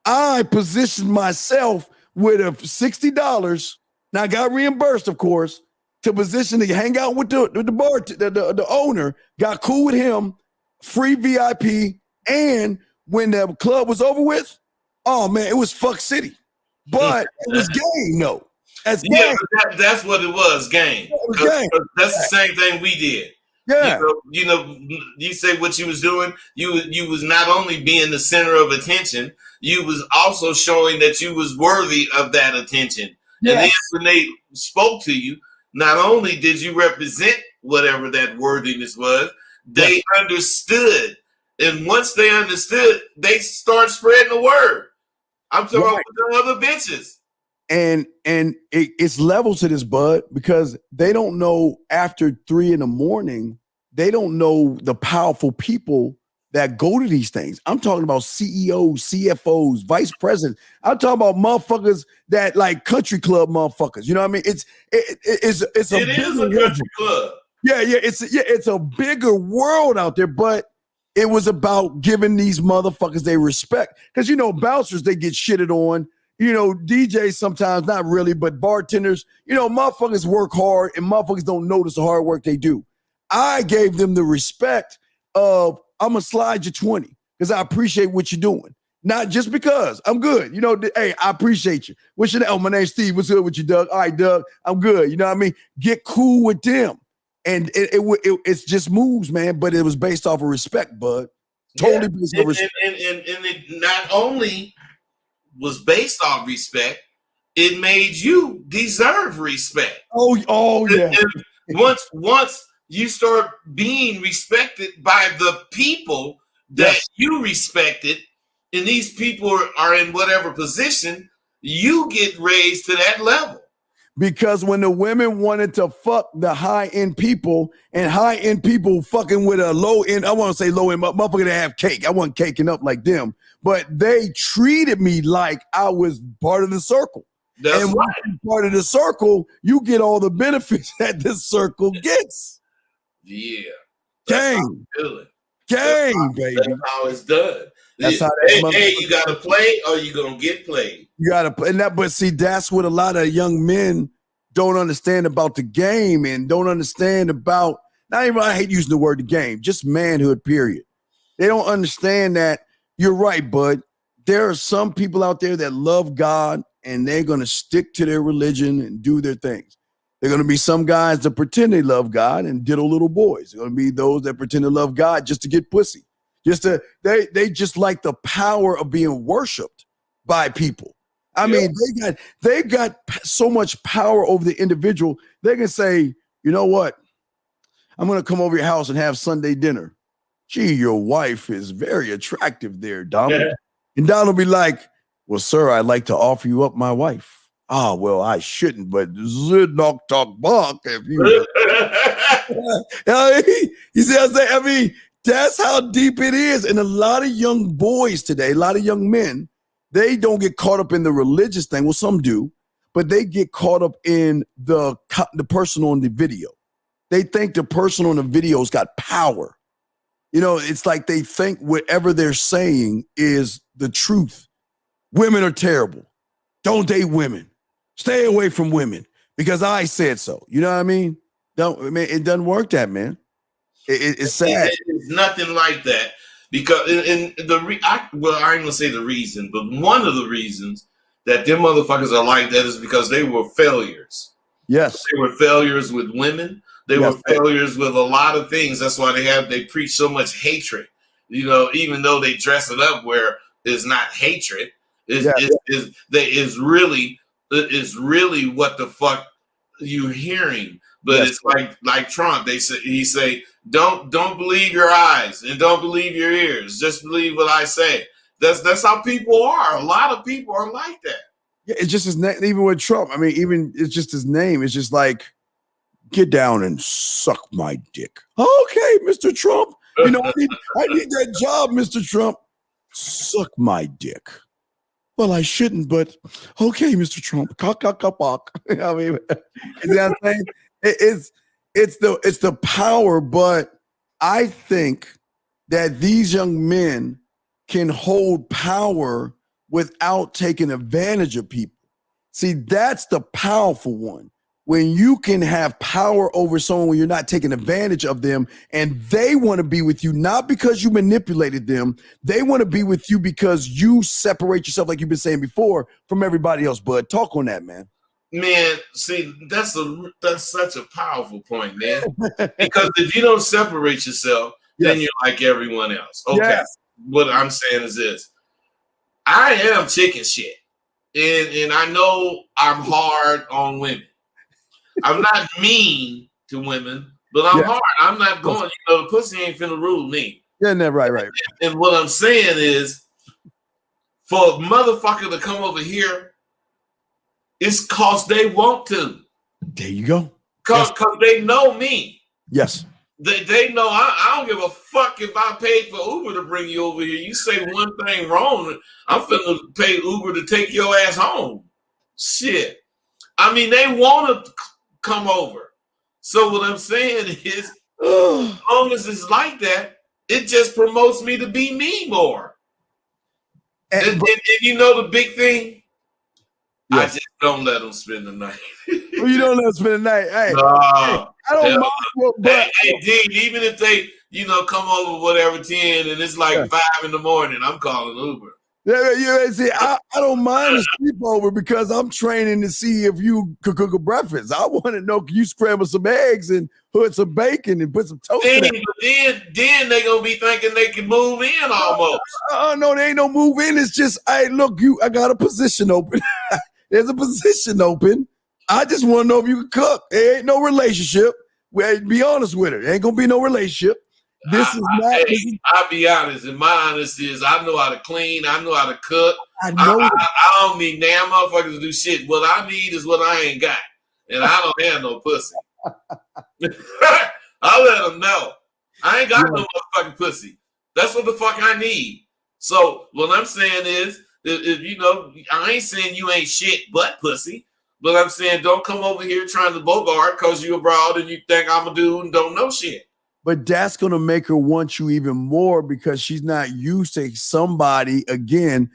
I positioned myself with a $60. Now I got reimbursed, of course, to position to hang out with the owner. Got cool with him, free VIP, and when the club was over with, oh man, it was fuck city. But it was game, though. Yeah, that's what it was, game. Game. That's the same thing we did. Yeah. You say what you was doing. You was not only being the center of attention, you was also showing that you was worthy of that attention. Yes. And then when they spoke to you, not only did you represent whatever that worthiness was, they understood. And once they understood, they start spreading the word. I'm talking about the other bitches. And it's levels to this, bud, because they don't know after 3 a.m, they don't know the powerful people that go to these things. I'm talking about CEOs, CFOs, vice presidents. I'm talking about motherfuckers that like country club motherfuckers. You know what I mean? It is a country club. Yeah, it's a bigger world out there, but it was about giving these motherfuckers they respect. Because, bouncers, they get shitted on. DJs sometimes, not really, but bartenders, motherfuckers work hard and motherfuckers don't notice the hard work they do. I gave them the respect of, I'm going to slide you 20 because I appreciate what you're doing. Not just because I'm good. Hey, I appreciate you. What's your name? Oh, my name's Steve. What's good with you, Doug? All right, Doug, I'm good. You know what I mean? Get cool with them. And it's just moves, man, but it was based off of respect, bud. Totally based off respect. And it not only was based off respect, it made you deserve respect. Oh yeah. And once you start being respected by the people that you respected, and these people are in whatever position, you get raised to that level. Because when the women wanted to fuck the high-end people and high-end people fucking with a low-end, I want to say low-end motherfucker that have cake. I wasn't caking up like them, but they treated me like I was part of the circle. That's and right. When you're part of the circle, you get all the benefits that this circle gets. Yeah. Gang, baby. That's how it's done. That's how you got to play or you going to get played. You got to play. But see, that's what a lot of young men don't understand about the game and don't understand about, not even, I hate using the word the game, just manhood, period. They don't understand that. You're right, bud. There are some people out there that love God and they're going to stick to their religion and do their things. There are going to be some guys that pretend they love God and diddle little boys. There are going to be those that pretend to love God just to get pussy. They just like the power of being worshipped by people. I mean, they got so much power over the individual. They can say, you know what? I'm going to come over your house and have Sunday dinner. Gee, your wife is very attractive there, Donald. Yeah. And Donald will be like, well, sir, I'd like to offer you up my wife. Ah, well, I shouldn't, but Zidnock talk buck if you. You see what I'm saying? I mean, that's how deep it is. And a lot of young boys today, a lot of young men, they don't get caught up in the religious thing. Well, some do, but they get caught up in the person on the video. They think the person on the video's got power. It's like they think whatever they're saying is the truth. Women are terrible. Don't date women. Stay away from women because I said so. You know what I mean? It doesn't work that, man. It's sad. It's nothing like that because I ain't gonna say the reason, but one of the reasons that them motherfuckers are like that is because they were failures. Yes, they were failures with women. They were failures with a lot of things. That's why they preach so much hatred. Even though they dress it up where it's not hatred, is really what the fuck you're hearing. But it's like Trump. He say, don't believe your eyes and don't believe your ears. Just believe what I say. That's how people are. A lot of people are like that. Yeah, it's just his name. Even with Trump, I mean, even it's just his name. It's just like, get down and suck my dick. Okay, Mr. Trump. I need that job, Mr. Trump. suck my dick. Well, I shouldn't, but okay, Mr. Trump. Cock, cock, cock, cock. I mean, you know what I'm saying? It's the power, but I think that these young men can hold power without taking advantage of people. See, that's the powerful one. When you can have power over someone when you're not taking advantage of them, and they want to be with you, not because you manipulated them. They want to be with you because you separate yourself, like you've been saying before, from everybody else. Bud, talk on that, man. Man, see, that's such a powerful point, man. Because if you don't separate yourself, then you're like everyone else. Okay. Yes. What I'm saying is this. I am chicken shit. And I know I'm hard on women. I'm not mean to women, but I'm hard. I'm not going, the pussy ain't finna rule me. Yeah, no, right. And what I'm saying is, for a motherfucker to come over here, it's cause they want to. There you go. Cause they know me. Yes. They know I don't give a fuck if I paid for Uber to bring you over here. You say one thing wrong, I'm finna pay Uber to take your ass home. Shit. I mean, they want to come over. So what I'm saying is, as long as it's like that, it just promotes me to be me more. And you know the big thing? I just don't let them spend the night. Well, you don't let them spend the night. Hey, I don't mind. But Dean, even if they, come over whatever 10 and it's like 5 in the morning, I'm calling Uber. Yeah, see, I don't mind a sleepover because I'm training to see if you could cook a breakfast. I want to know, can you scramble some eggs and put some bacon and put some toast in it? Then they gonna be thinking they can move in almost. No, there ain't no move in. It's just, hey, look, I got a position open. There's a position open. I just want to know if you can cook. There ain't no relationship. Be honest with her. There ain't gonna be no relationship. I'll be honest, and my honesty is I know how to clean, I know how to cook. I don't need damn motherfuckers to do shit. What I need is what I ain't got. And I don't have no pussy. I'll let them know. I ain't got no motherfucking pussy. That's what the fuck I need. So what I'm saying is, if I ain't saying you ain't shit but pussy, but I'm saying don't come over here trying to bogart because you abroad and you think I'm a dude and don't know shit. But that's going to make her want you even more because she's not used to somebody. Again,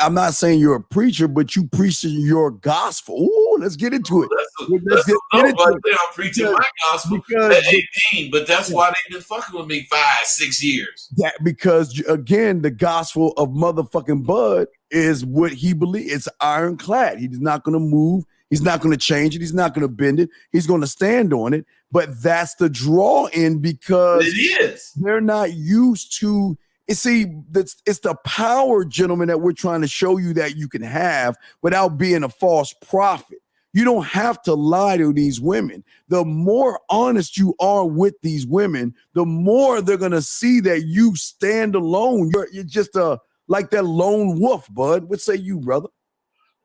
I'm not saying you're a preacher, but you preaching your gospel. Ooh, let's get into it. Let's get into it. I'm preaching my gospel at 18, but that's why they've been fucking with me 5-6 years. Because, again, the gospel of motherfucking Bud is what he believes. It's ironclad. He's not going to move. He's not going to change it. He's not going to bend it. He's going to stand on it. But that's the draw in because they're not used to it. See, it's the power, gentlemen, that we're trying to show you that you can have without being a false prophet. You don't have to lie to these women. The more honest you are with these women, the more they're going to see that you stand alone. You're just like that lone wolf, Bud. What say you, brother?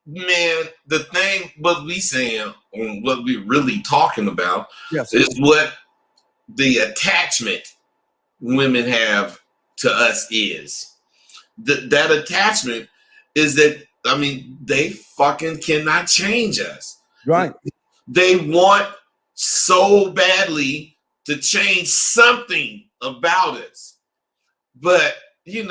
Man, the thing, what we saying, what we really talking about is what the attachment women have to us is. That attachment is that, I mean, they fucking cannot change us. Right. They want so badly to change something about us. But, we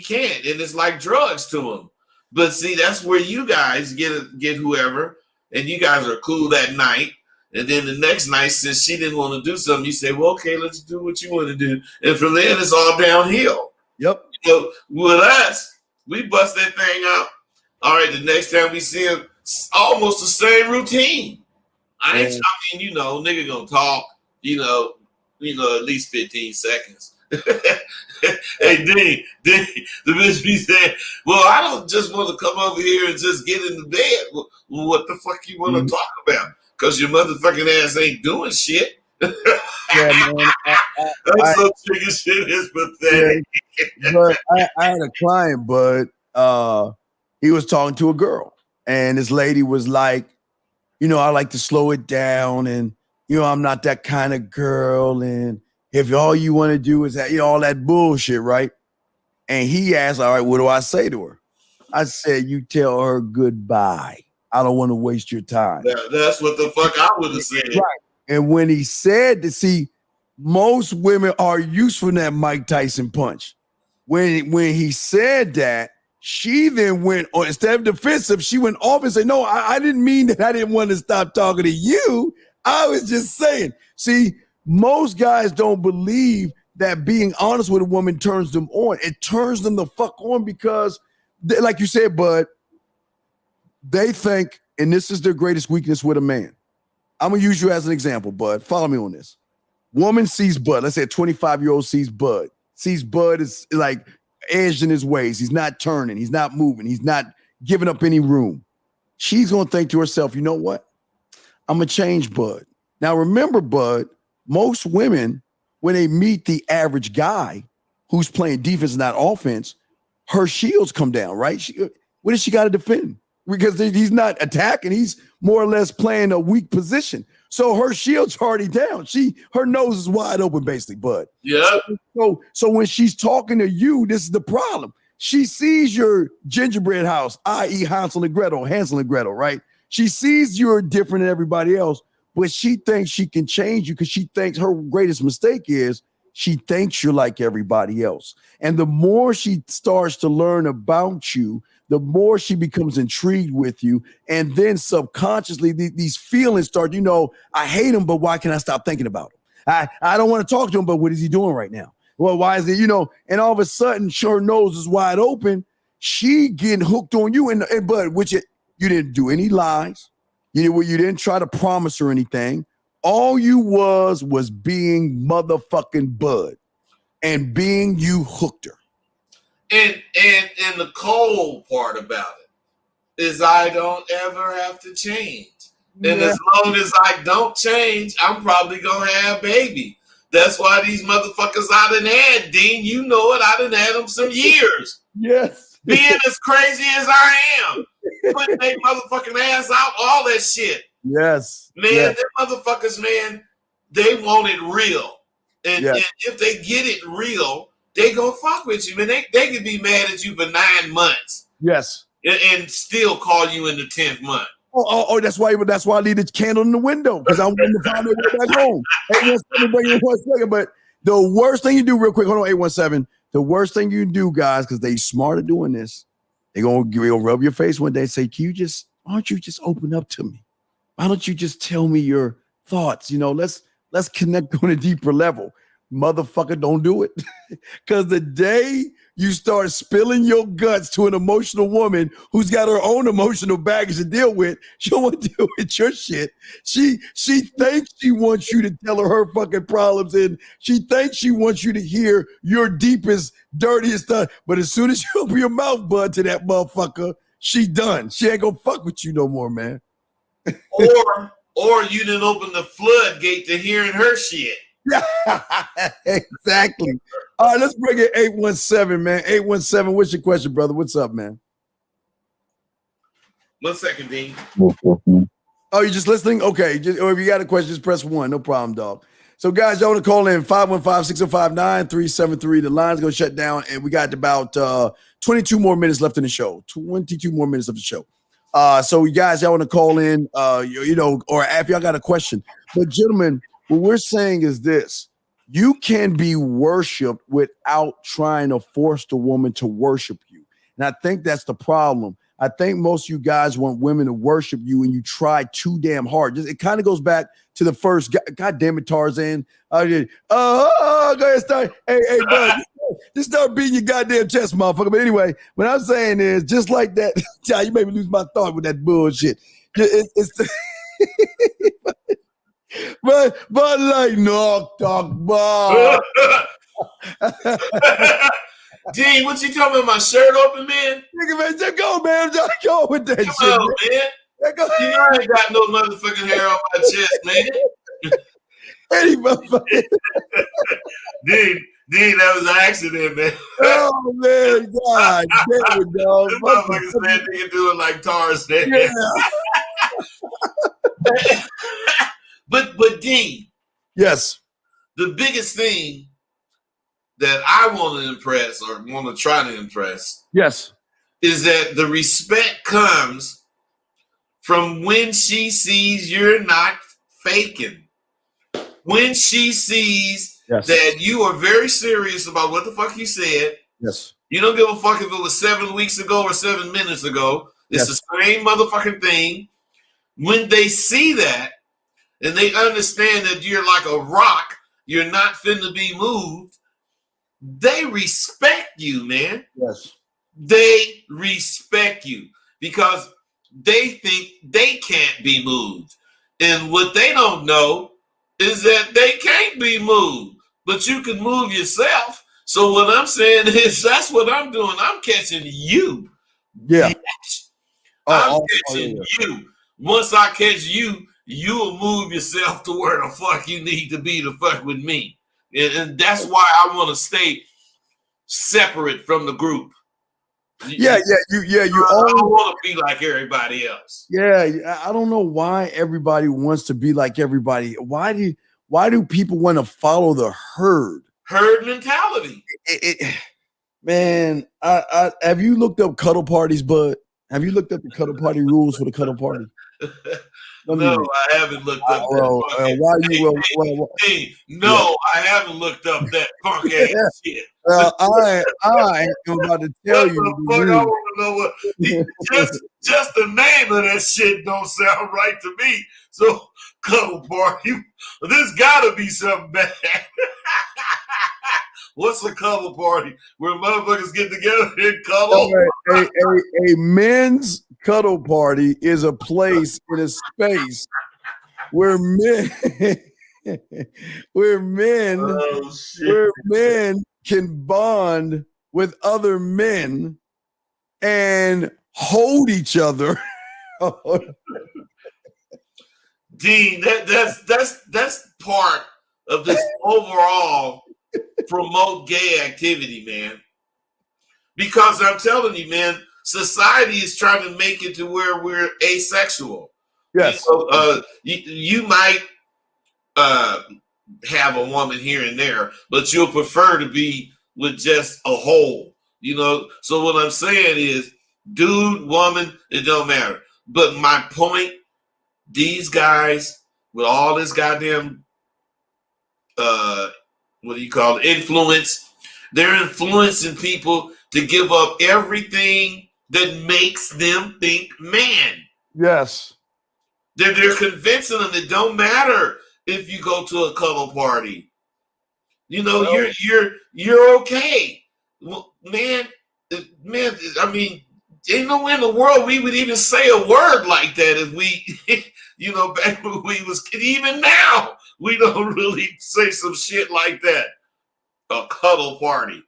can't. And it's like drugs to them. But see, that's where you guys get whoever, and you guys are cool that night. And then the next night, since she didn't want to do something, you say, well, okay, let's do what you want to do. And from then, it's all downhill. Yep. With us, we bust that thing out. All right, the next time we see him, almost the same routine. I ain't talking, nigga gonna talk, at least 15 seconds. Hey, Dean, the bitch be saying, well, I don't just want to come over here and just get in the bed. Well, what the fuck you want to talk about? Because your motherfucking ass ain't doing shit. That's so chicken shit is pathetic. Yeah, but I had a client, but he was talking to a girl, and this lady was like, I like to slow it down, and I'm not that kind of girl, and if all you want to do is that, all that bullshit, right? And he asked, all right, what do I say to her? I said, you tell her goodbye. I don't want to waste your time. That's what the fuck I would have said. Right. And when he said to see, most women are useful in that Mike Tyson punch. When he said that, she then went on, instead of defensive, she went off and said, no, I didn't mean that I didn't want to stop talking to you. I was just saying. See, most guys don't believe that being honest with a woman turns them on. It turns them the fuck on because, like you said, Bud, they think, and this is their greatest weakness with a man. I'm going to use you as an example, Bud. Follow me on this. Woman sees Bud. Let's say a 25-year-old sees Bud. Sees Bud is like edged in his ways. He's not turning. He's not moving. He's not giving up any room. She's going to think to herself, you know what? I'm going to change Bud. Now, remember, Bud, most women, when they meet the average guy who's playing defense, not offense, her shields come down, right? What does she got to defend? Because he's not attacking. He's more or less playing a weak position. So her shield's already down. Her nose is wide open, basically, Bud. Yeah. So when she's talking to you, this is the problem. She sees your gingerbread house, i.e. Hansel and Gretel, right? She sees you're different than everybody else, but she thinks she can change you because she thinks her greatest mistake is she thinks you're like everybody else. And the more she starts to learn about you, the more she becomes intrigued with you. And then subconsciously, these feelings start, I hate him, but why can I stop thinking about him? I don't want to talk to him, but what is he doing right now? Well, why is it, and all of a sudden, her nose is wide open. She getting hooked on you. But which you didn't do any lies. You didn't try to promise her anything. All you was being motherfucking Bud. And being you hooked her. And the cold part about it is I don't ever have to change. And as long as I don't change, I'm probably going to have a baby. That's why these motherfuckers I done had, Dean, you know it, I done had them some years. Yes. Being as crazy as I am. Putting their motherfucking ass out, all that shit. Yes. Man, yes. them motherfuckers, man, they want it real. And if they get it real, they gonna fuck with you, man. They could be mad at you for 9 months. Yes. And still call you in the 10th month. Oh, that's why I leave the candle in the window, because I want them to find their way back home. 817, bring it 1 second. But the worst thing you do, real quick, hold on, 817. The worst thing you do, guys, because they smart at doing this, they're gonna rub your face one day and say, why don't you just open up to me? Why don't you just tell me your thoughts? Let's connect on a deeper level. Motherfucker, don't do it. Because the day you start spilling your guts to an emotional woman who's got her own emotional baggage to deal with, she don't want to deal with your shit. She thinks she wants you to tell her fucking problems, and she thinks she wants you to hear your deepest, dirtiest stuff. But as soon as you open your mouth, Bud, to that motherfucker, she done. She ain't gonna fuck with you no more, man. Or you didn't open the floodgate to hearing her shit. Exactly. All right, let's bring it 817, man. 817, what's your question, brother? What's up, man? 1 second, Dean. Oh, you just listening? Okay. Or if you got a question, just press 1. No problem, dog. So, guys, y'all want to call in 515-605-9373. The line's going to shut down, and we got about 22 more minutes left in the show. 22 more minutes of the show. So, you guys, y'all want to call in, or if y'all got a question. But, gentlemen, what we're saying is this. You can be worshipped without trying to force the woman to worship you. And I think that's the problem. I think most of you guys want women to worship you, and you try too damn hard. It kind of goes back to the first, God damn it, Tarzan. Go ahead, start. Hey, bud, just start beating your goddamn chest, motherfucker. But anyway, what I'm saying is, just like that, you made me lose my thought with that bullshit. But like knock ball. Dean, what you talking about? My shirt open, man? Nigga, man, just go, man. Just go with that Come shit. on, man. You know I ain't got no motherfucking hair on my chest, man. Any motherfucker. Dean, that was an accident, man. Oh man, God damn it, dog. This motherfucker said nigga do it like Tarzan. Yeah. But Dean. Yes. The biggest thing that I want to impress or want to try to impress Yes. is that the respect comes from when she sees you're not faking. When she sees that you are very serious about what the fuck you said. Yes. You don't give a fuck if it was 7 weeks ago or 7 minutes ago. It's the same motherfucking thing. When they see that and they understand that you're like a rock, you're not finna be moved, they respect you, man. Yes. They respect you because they think they can't be moved. And what they don't know is that they can't be moved, but you can move yourself. So what I'm saying is that's what I'm doing. I'm catching you. Yeah. I'm catching you. Once I catch you, you'll move yourself to where the fuck you need to be to fuck with me. And that's why I want to stay separate from the group. You I all don't want to be like everybody else. Yeah, I don't know why everybody wants to be like everybody. Why do people want to follow the herd? Herd mentality. Man, I have you looked up cuddle parties, bud? Have you looked up the cuddle party rules for the cuddle party? No, I haven't looked up I haven't looked up that punk ass shit. I am about to tell you. I want to know what just the name of that shit don't sound right to me. So cuddle party, there's got to be something bad. What's a cuddle party? Where motherfuckers get together and cuddle? A men's cuddle party is a place in a space where men can bond with other men and hold each other. Dean, that's part of this overall promote gay activity, man. Because I'm telling you, man, society is trying to make it to where we're asexual. Yes. You might have a woman here and there, but you'll prefer to be with just a whole, So what I'm saying is, dude, woman, it don't matter. But my point, these guys with all this goddamn influence, they're influencing people to give up everything that makes them think man. Yes. They're convincing them it don't matter if you go to a cuddle party. You're okay. Well, man, I mean, ain't no way in the world we would even say a word like that if we, back when we was kids. Even now, we don't really say some shit like that. A cuddle party.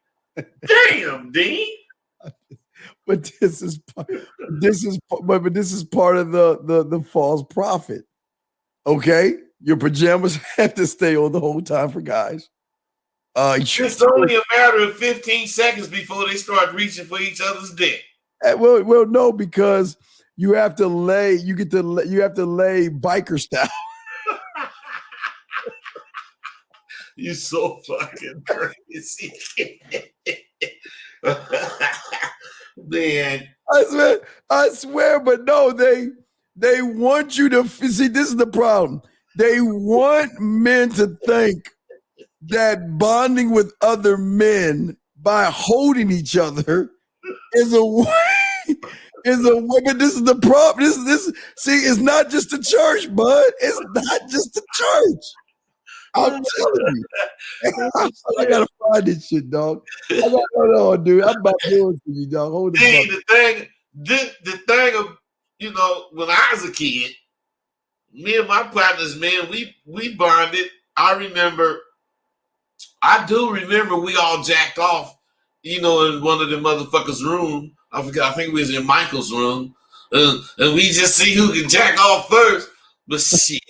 Damn, Dean. But this is part of the false prophet. Okay, your pajamas have to stay on the whole time for guys. It's only a matter of 15 seconds before they start reaching for each other's dick. Well, no, because you have to lay. You have to lay biker style. You so fucking crazy. Man. I swear, but no, they want you to see. This is the problem. They want men to think that bonding with other men by holding each other is a way. But this is the problem. See, it's not just the church, bud. It's not just the church. I'm telling you. I gotta find this shit, dog. Hold on, dude. I'm about to do it for you, dog. Hold the thing of, when I was a kid, me and my partners, man, we bonded. I do remember we all jacked off, in one of the motherfuckers' room. I forgot, I think we was in Michael's room. And we just see who can jack off first. But shit,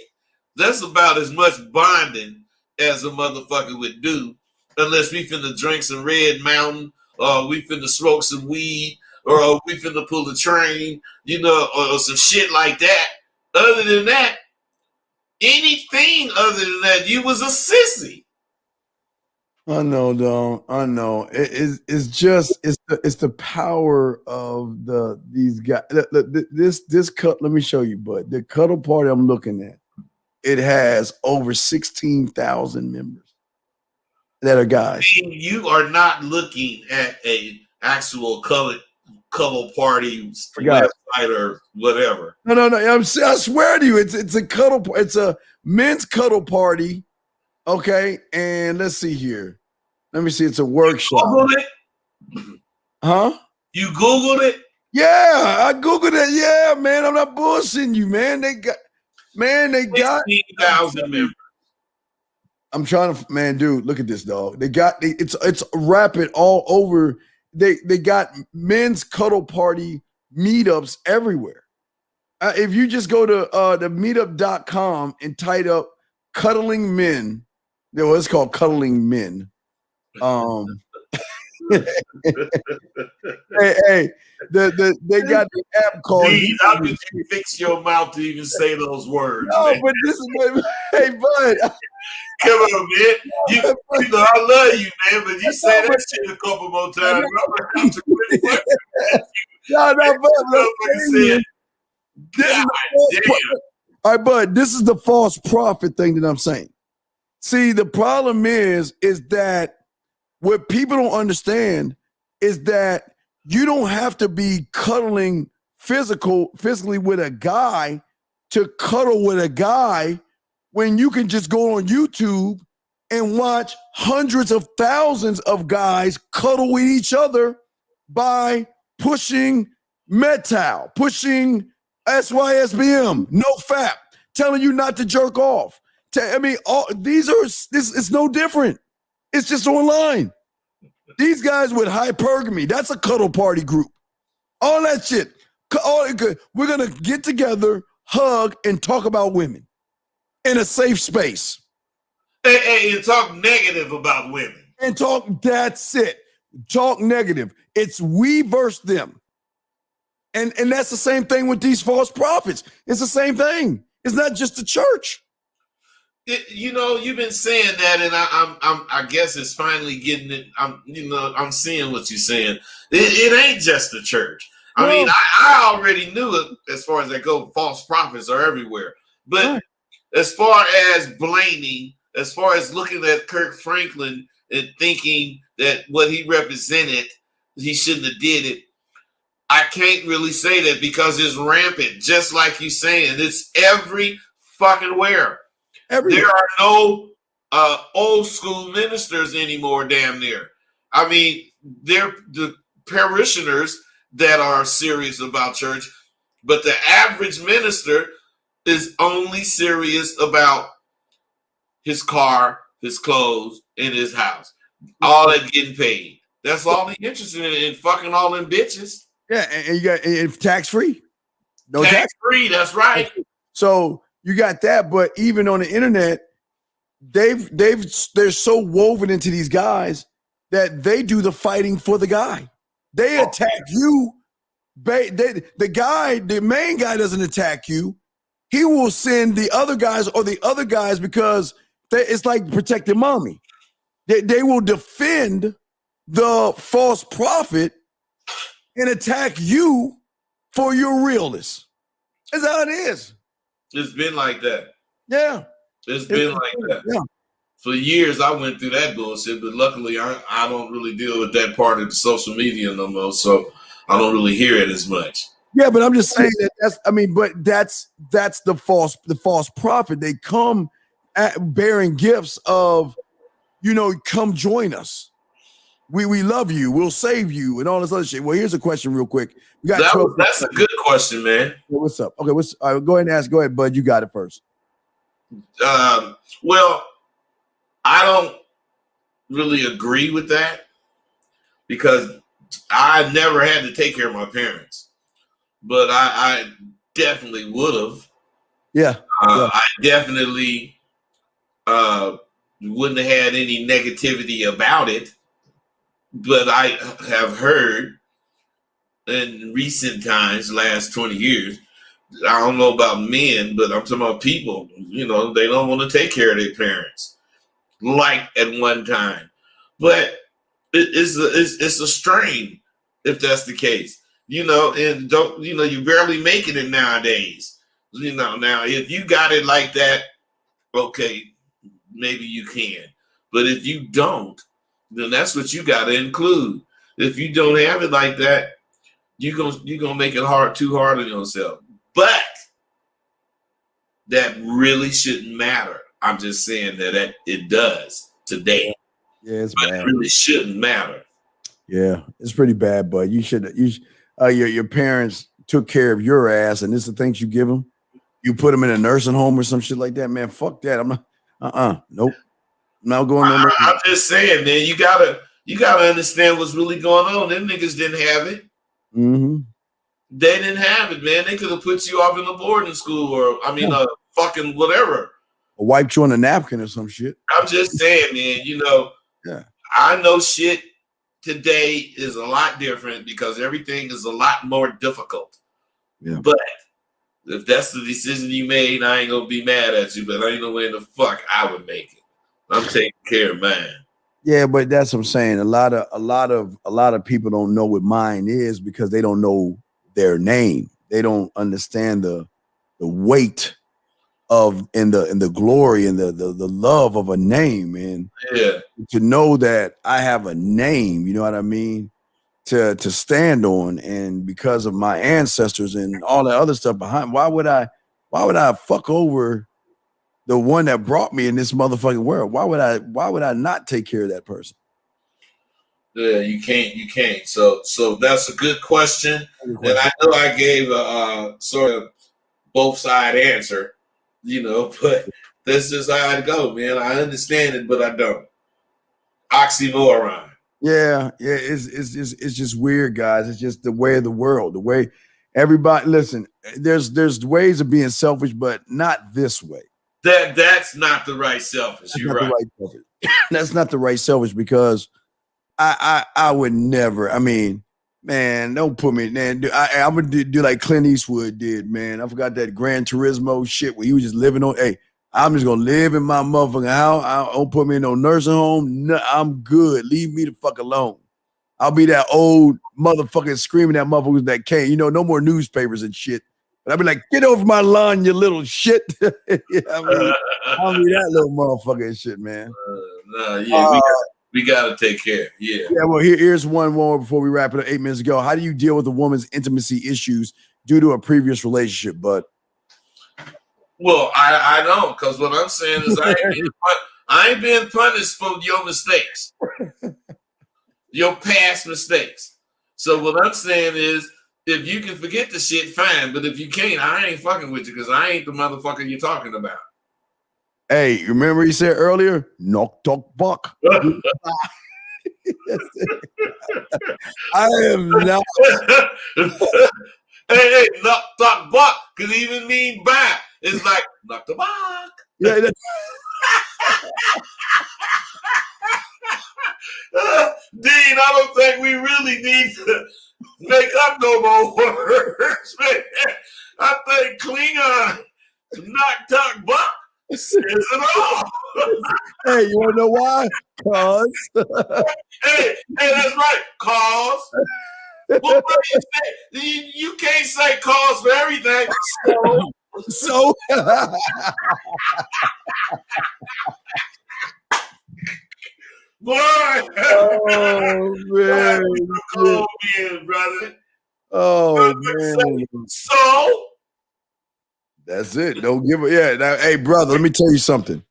that's about as much bonding as a motherfucker would do, unless we finna drink some Red Mountain, or we finna smoke some weed, or we finna pull a train, or some shit like that. Other than that, anything other than that, you was a sissy. I know, dog. I know. It's just it's the power of these guys. This cut. Let me show you, bud. The cuddle party I'm looking at. It has over 16,000 members that are guys. You are not looking at a actual cuddle party website or whatever. No. I swear to you, it's a cuddle. It's a men's cuddle party. Okay, and let's see here. Let me see. It's a workshop. Googled it? Huh? You Googled it? Yeah, I Googled it. Yeah, man. I'm not bullshitting you, man. They got 16,000 members. I'm trying to, man, dude, look at this, dog. It's rapid all over. They got men's cuddle party meetups everywhere. If you just go to the meetup.com and type up cuddling men, it's called cuddling men. Hey, they got the app called. How did you fix your mouth to even say those words? No, man? but this is hey, bud. Come on, man. You know I love you, man, but you say that shit a couple more times. All right, bud. This is the false prophet thing that I'm saying. See, the problem is that what people don't understand is that you don't have to be cuddling physically with a guy to cuddle with a guy when you can just go on YouTube and watch hundreds of thousands of guys cuddle with each other by pushing Metal, pushing SYSBM, no fap, telling you not to jerk off. This is no different. It's just online. These guys with hypergamy, that's a cuddle party group. All that shit. We're going to get together, hug, and talk about women in a safe space. And talk negative about women. That's it. Talk negative. It's we versus them. And that's the same thing with these false prophets. It's the same thing. It's not just the church. You've been saying that, and I guess it's finally getting it. I'm seeing what you're saying. It ain't just the church. I mean, I already knew it as far as that go. False prophets are everywhere. But as far as blaming, as far as looking at Kirk Franklin and thinking that what he represented, he shouldn't have did it. I can't really say that because it's rampant. Just like you saying, it's every fucking where. Everywhere. There are no old school ministers anymore, damn near. I mean, they're the parishioners that are serious about church, but the average minister is only serious about his car, his clothes, and his house. All that getting paid. That's all he interested in fucking all them bitches. Yeah, and you got tax free. No tax free, that's right. So you got that, but even on the internet, they're so woven into these guys that they do the fighting for the guy. They attack you. The main guy doesn't attack you. He will send the other guys because it's like protecting mommy. They will defend the false prophet and attack you for your realness. That's how it is. It's been like that. Yeah. It's been like that. Yeah. For years, I went through that bullshit, but luckily, I don't really deal with that part of social media no more, so I don't really hear it as much. Yeah, but I'm just saying that's the false prophet. They come bearing gifts of, come join us. We love you. We'll save you and all this other shit. Well, here's a question real quick. We got that's a good question, man. What's up? Okay, go ahead and ask. Go ahead, bud. You got it first. Well, I don't really agree with that because I never had to take care of my parents, but I definitely would have. Yeah. I definitely wouldn't have had any negativity about it. But I have heard in recent times, last 20 years, I don't know about men, but I'm talking about people, they don't want to take care of their parents like at one time. but it's a strain if that's the case. And don't you barely making it nowadays. Now if you got it like that, okay, maybe you can. But if you don't, then that's what you got to include. If you don't have it like that, you're gonna make it too hard on yourself. But that really shouldn't matter. I'm just saying that it does today. Yeah, it's but bad. It really shouldn't matter. Yeah, it's pretty bad, but your parents took care of your ass, and this is the things you give them. You put them in a nursing home or some shit like that, man. Fuck that. I'm not. Nope. I'm not going. I'm just saying, man. You gotta understand what's really going on. Them niggas didn't have it. Mm-hmm. They didn't have it, man. They could have put you off in a boarding school, or fucking whatever. Or wiped you on a napkin or some shit. I'm just saying, man. Yeah. I know shit today is a lot different because everything is a lot more difficult. Yeah. But if that's the decision you made, I ain't gonna be mad at you. But I ain't no way in the fuck I would make it. I'm taking care of mine. Yeah, but that's what I'm saying. A lot of people don't know what mine is because they don't know their name. They don't understand the weight of and the glory and the love of a name. And to know that I have a name, you know what I mean, to stand on, and because of my ancestors and all that other stuff behind, why would I fuck over the one that brought me in this motherfucking world? Why would I not take care of that person? Yeah, you can't. So that's a good question. And I know I gave a sort of both side answer, but that's just how it go, man. I understand it, but I don't. Oxymoron. Yeah, it's just weird, guys. It's just the way of the world, the way everybody. Listen, there's ways of being selfish, but not this way. That's not the right selfish. You're right. That's not the right selfish, because I would never. I mean, man, don't put me, man. I'm gonna do like Clint Eastwood did, man. I forgot that Gran Turismo shit where he was just living on. Hey, I'm just gonna live in my motherfucking house. I don't put me in no nursing home. No, I'm good. Leave me the fuck alone. I'll be that old motherfucker screaming at motherfuckers that can't. No more newspapers and shit. But I'll be like, get over my lawn, you little shit. I'll be that little motherfucker and shit, man. We gotta take care. Yeah. Yeah. Well, here's one more before we wrap it up. 8 minutes ago. How do you deal with a woman's intimacy issues due to a previous relationship, bud? Well, I don't, because what I'm saying is I ain't being punished for your mistakes, your past mistakes. So what I'm saying is, if you can forget the shit, fine. But if you can't, I ain't fucking with you, because I ain't the motherfucker you're talking about. Hey, remember he said earlier, knock talk buck. I am not. hey, knock talk buck could even mean back. It's like knock the buck. Yeah. Dean, I don't think we really need to make up no more words, man. I think Klingon knock talk buck says it all. Hey, you want to know why? Cause. hey, that's right. Cause. Well, what do you say? You can't say cause for everything. So. Boy. Oh, man. Cold man, brother. Oh, man. So. That's it. Don't give her. Yeah. Now, hey, brother, let me tell you something.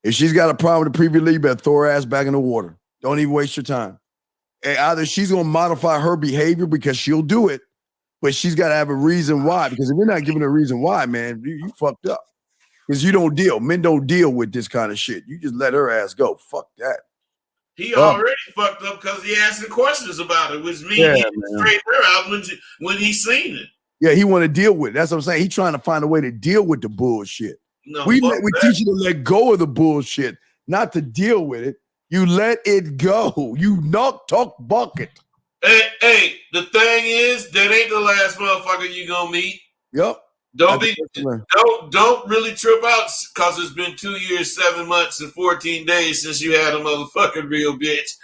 If she's got a problem with the previous lead, you better throw her ass back in the water. Don't even waste your time. And either she's going to modify her behavior, because she'll do it, but she's got to have a reason why. Because if you're not giving a reason why, man, you fucked up. Because you don't deal. Men don't deal with this kind of shit. You just let her ass go. Fuck that. He already fucked up because he asked the questions about it, which means he straight her out when he seen it. Yeah, he want to deal with it. That's what I'm saying. He's trying to find a way to deal with the bullshit. No, we teach you to let go of the bullshit, not to deal with it. You let it go. You knock talk bucket. Hey, the thing is, that ain't the last motherfucker you gonna meet. Yep. Don't really trip out because it's been 2 years, 7 months, and 14 days since you had a motherfucking real bitch.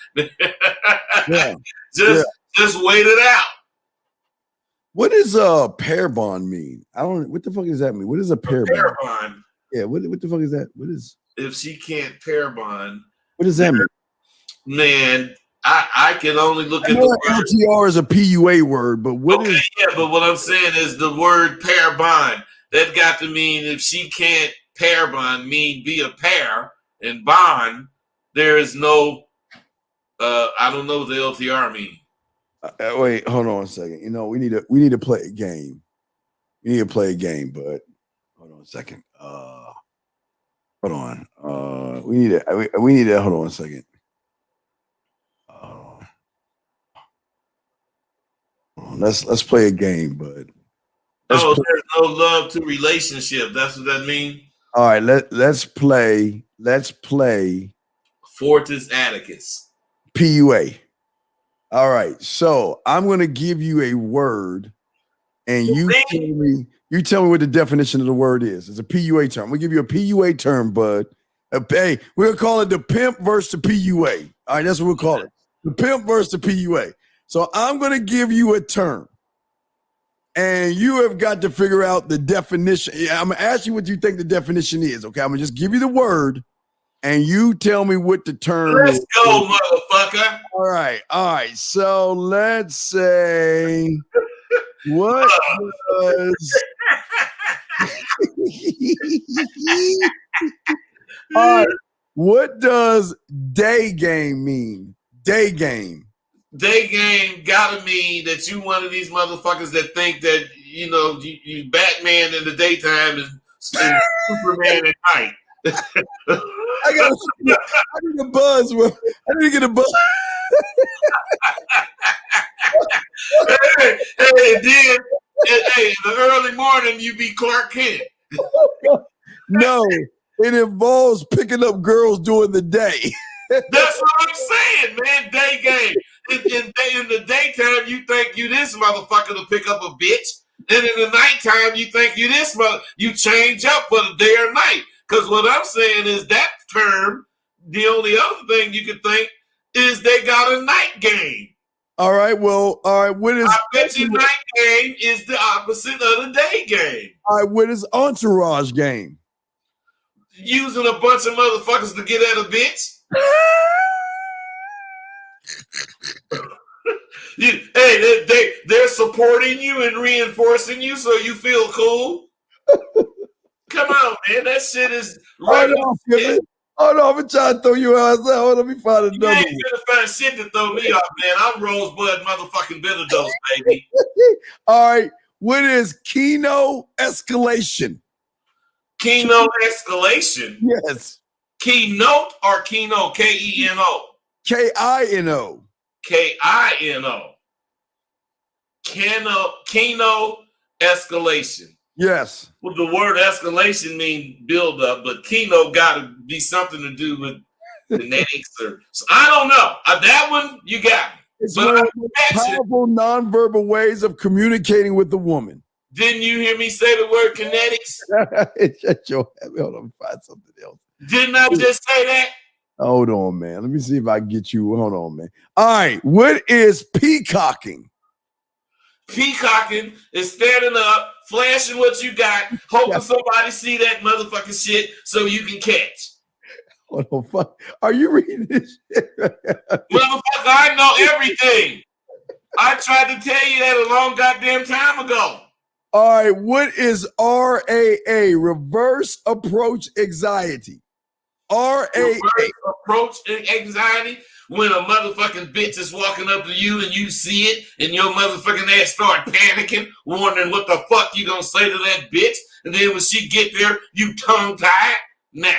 Yeah. Just wait it out. What does pair bond mean? I don't. What the fuck does that mean? What is a pair bond? Yeah. What the fuck is that? What is? If she can't pair bond, what does that mean? Man, I can only look at the word. LTR is a PUA word, but what is? Yeah, but what I'm saying is the word pair bond. That got to mean if she can't pair bond, mean be a pair and bond. There is no. I don't know what the LTR mean. Wait, hold on a second. You know, we need to play a game. We need to play a game, but hold on a second. Hold on. We need to hold on a second. Let's play a game, but there's no love to relationship. That's what that means. All right, let's play Fortis Atticus. PUA. All right, so I'm gonna give you a word, and you tell me what the definition of the word is. It's a PUA term. We'll give you a PUA term, bud. Hey, we'll call it the pimp versus the PUA. All right, that's what we'll call it. The pimp versus the PUA. So I'm gonna give you a term, and you have got to figure out the definition. Yeah, I'm gonna ask you what you think the definition is. Okay, I'm gonna just give you the word, and you tell me what the term is. Let's go, motherfucker. All right. So let's say what was all right, what does day game mean? Day game. Day game gotta mean that you one of these motherfuckers that think that you Batman in the daytime and Superman at night. I need a buzz, bro. I need to get a buzz. Then in the early morning you be Clark Kent. No, it involves picking up girls during the day. That's what I'm saying, man. Day game. In the daytime, you think you this motherfucker to pick up a bitch, and in the nighttime, you think you this mother. You change up for the day or night. Because what I'm saying is that term. The only other thing you could think is they got a night game. All right. Well, all right. What is? I bet you night game is the opposite of the day game. All right. What is entourage game? Using a bunch of motherfuckers to get at a bitch. They're supporting you and reinforcing you so you feel cool. Come on, man. That shit is right. Hold on, I'm trying to throw you out. Hold on, let me find another one. You ain't gonna find shit to throw me off, man. I'm Rosebud motherfucking bitter dose, baby. All right. What is keynote escalation? Keynote escalation? Yes. Keynote or keynote? K-E-N-O? K-I-N-O. K-I-N-O. Keynote escalation. Yes. Well, the word escalation means build up, but keynote got to be something to do with genetics or so I don't know. That one you got me. It's one of the powerful nonverbal ways of communicating with the woman. Didn't you hear me say the word kinetics? Shut your head. Hold on, find something else. Didn't I just say that? Hold on, man. Let me see if I can get you. Hold on, man. All right. What is peacocking? Peacocking is standing up, flashing what you got, hoping somebody see that motherfucking shit so you can catch. Hold on, fuck. Are you reading this shit? Motherfucker, I know everything. I tried to tell you that a long goddamn time ago. All right. What is RAA? Reverse approach anxiety. RAA. Reverse approach anxiety. When a motherfucking bitch is walking up to you and you see it and your motherfucking ass start panicking, wondering what the fuck you gonna say to that bitch. And then when she get there, you tongue-tied. Nah.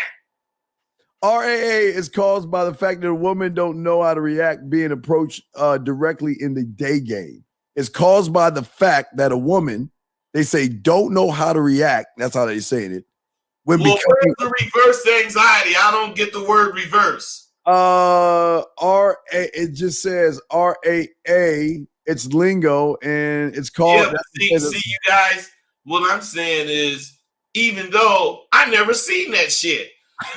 RAA is caused by the fact that a woman don't know how to react being approached directly in the day game. It's caused by the fact that a woman, they say, don't know how to react. That's how they saying it. Well, where's the reverse anxiety? I don't get the word reverse. It just says RAA. It's lingo, and it's called. Yeah, see, you guys, what I'm saying is, even though I never seen that shit,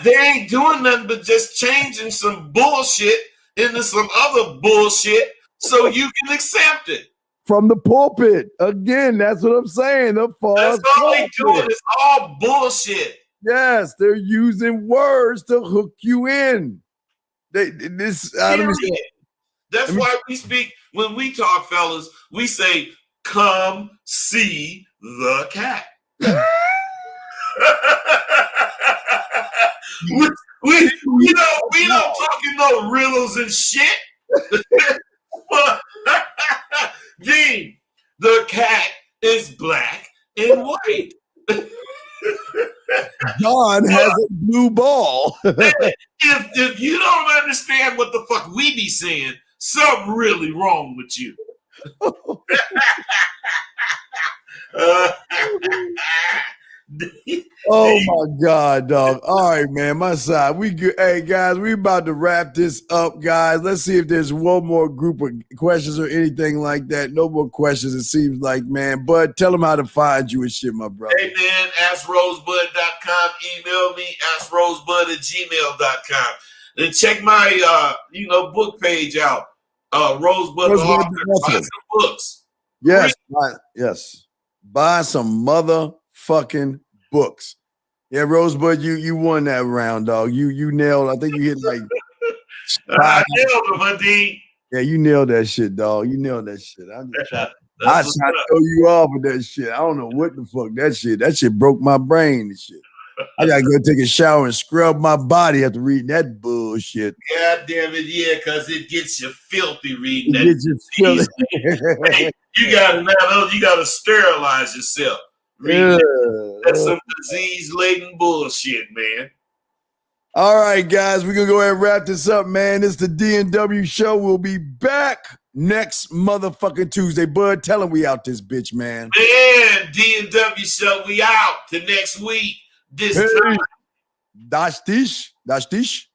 they ain't doing nothing but just changing some bullshit into some other bullshit so you can accept it. From the pulpit. Again, that's what I'm saying. The false That's all they doing pulpit. is all bullshit. Yes, they're using words to hook you in. That's why we speak, when we talk, fellas, we say, come see the cat. we don't talking no riddles and shit. Dean, the cat is black and white. John has a blue ball. if you don't understand what the fuck we be saying, something really wrong with you. Oh my God, dog. All right, man. My side. We good. Hey guys, we about to wrap this up, guys. Let's see if there's one more group of questions or anything like that. No more questions, it seems like, man. Bud, tell them how to find you and shit, my brother. Hey man, AskRosebud.com. Email me, AskRosebud@gmail.com. And check my book page out. Rosebud Author. Buy some books. Yes, yes. Buy some motherfucking books. Yeah, Rosebud, you won that round, dog. You nailed. I think you hit like. I nailed him, D. Yeah, you nailed that shit, dog. You nailed that shit. I'm just trying. I trying to throw you off with that shit. I don't know what the fuck that shit. That shit broke my brain and shit. I gotta go take a shower and scrub my body after reading that bullshit. God damn it, yeah, because it gets you filthy reading that. Gets you filthy. You gotta sterilize yourself. That's some disease-laden bullshit, man. All right, guys, we're gonna go ahead and wrap this up, man. It's the D&W show. We'll be back next motherfucking Tuesday. Bud, tell him we out this bitch, man. Man, D&W show, we out to next week. This time. Dash dish. Dajis.